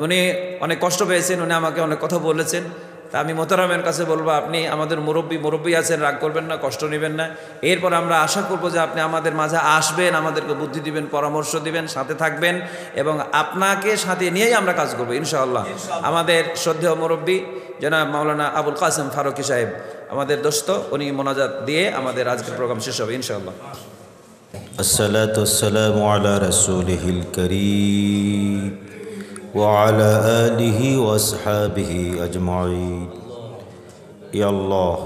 S4: উনি অনেক কষ্ট পেয়েছেন, উনি আমাকে অনেক কথা বলেছেন। তা আমি মোহতারামের কাছে বলবো, আপনি আমাদের মুরব্বী আছেন, রাগ করবেন না, কষ্ট নেবেন না। এরপর আমরা আশা করব যে আপনি আমাদের মাঝে আসবেন, আমাদেরকে বুদ্ধি দিবেন, পরামর্শ দিবেন, সাথে থাকবেন এবং আপনাকে সাথে নিয়েই আমরা কাজ করবো ইনশাআল্লাহ। আমাদের শ্রদ্ধেয় মুরব্বী জনাব মাওলানা আবুল কাসেম ফারুকী সাহেব আমাদের দোস্ত, উনি মোনাজাত দিয়ে আমাদের আজকের প্রোগ্রাম শেষ হবে ইনশাআল্লাহ।
S8: আসসালাতু ওয়াসসালামু আলা রাসূলিহিল কারীম ওয়া আলা আলিহি ওয়া আসহাবিহি আজমাইন। ইয়া আল্লাহ,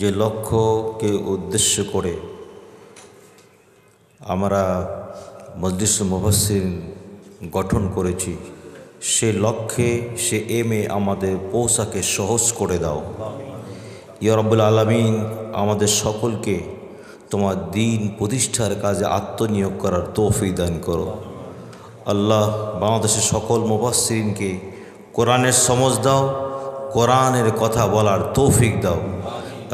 S8: যে লক্ষ্যকে উদ্দেশ্য করে আমরা মজলিস মুফাসসিরিন গঠন করেছি, সে লক্ষ্যে, সে এমে আমাদের পৌঁছাকে সহজ করে দাও। ইয়া রাব্বুল আলামিন, আমাদের সকলকে তোমার দ্বীন প্রতিষ্ঠার কাজে আত্মনিয়োগ করার তৌফিক দান করো। আল্লাহ, বাংলাদেশের সকল মুফাসসিরিনকে কোরআনের সমঝ দাও, কোরআনের কথা বলার তৌফিক দাও।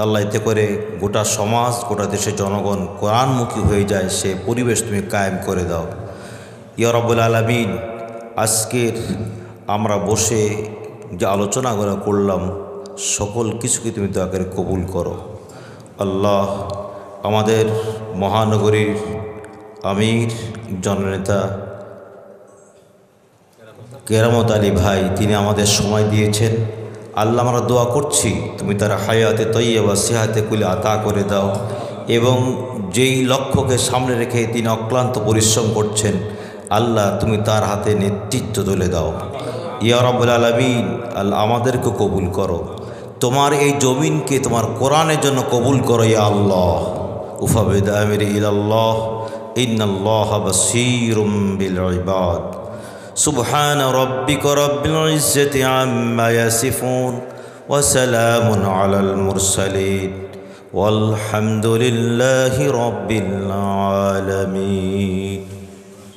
S8: আল্লাহ, এতে করে গোটা সমাজ, গোটা দেশের জনগণ কোরআনমুখী হয়ে যায়, সে পরিবেশ তুমি কায়েম করে দাও। ইয়া রাব্বুল আলামিন, আজকের আমরা বসে যে আলোচনাগুলো করলাম, সকল কিছুকে তুমি দয়া করে কবুল করো। আল্লাহ, আমাদের মহানগরীর আমির জননেতা কেরামত আলী ভাই, তিনি আমাদের সময় দিয়েছেন। আল্লাহ, আমরা দোয়া করছি তুমি তার হায়াতে তৈয়বা সেহাতে কুলে আতা করে দাও এবং যেই লক্ষ্যকে সামনে রেখে তিনি অক্লান্ত পরিশ্রম করছেন, আল্লাহ তুমি তার হাতে নেতৃত্ব তুলে দাও। ইয়া রাব্বুল আলামিন, আল্লাহ আমাদেরকে কবুল করো, তোমার এই জমিনকে তোমার কোরআনের জন্য কবুল করো। ইয়া আল্লাহ, উফাবিদ আমিরি ইলাল্লাহ, ইন্নাল্লাহা বাসীরুম বিল ইবাদ। সুবহান রাব্বিকা রাব্বিল ইজ্জাতি আম্মা ইয়াসিফুন ওয়া সালামুন আলাল মুরসালিন ওয়ালহামদুলিল্লাহি রাব্বিল আলামিন।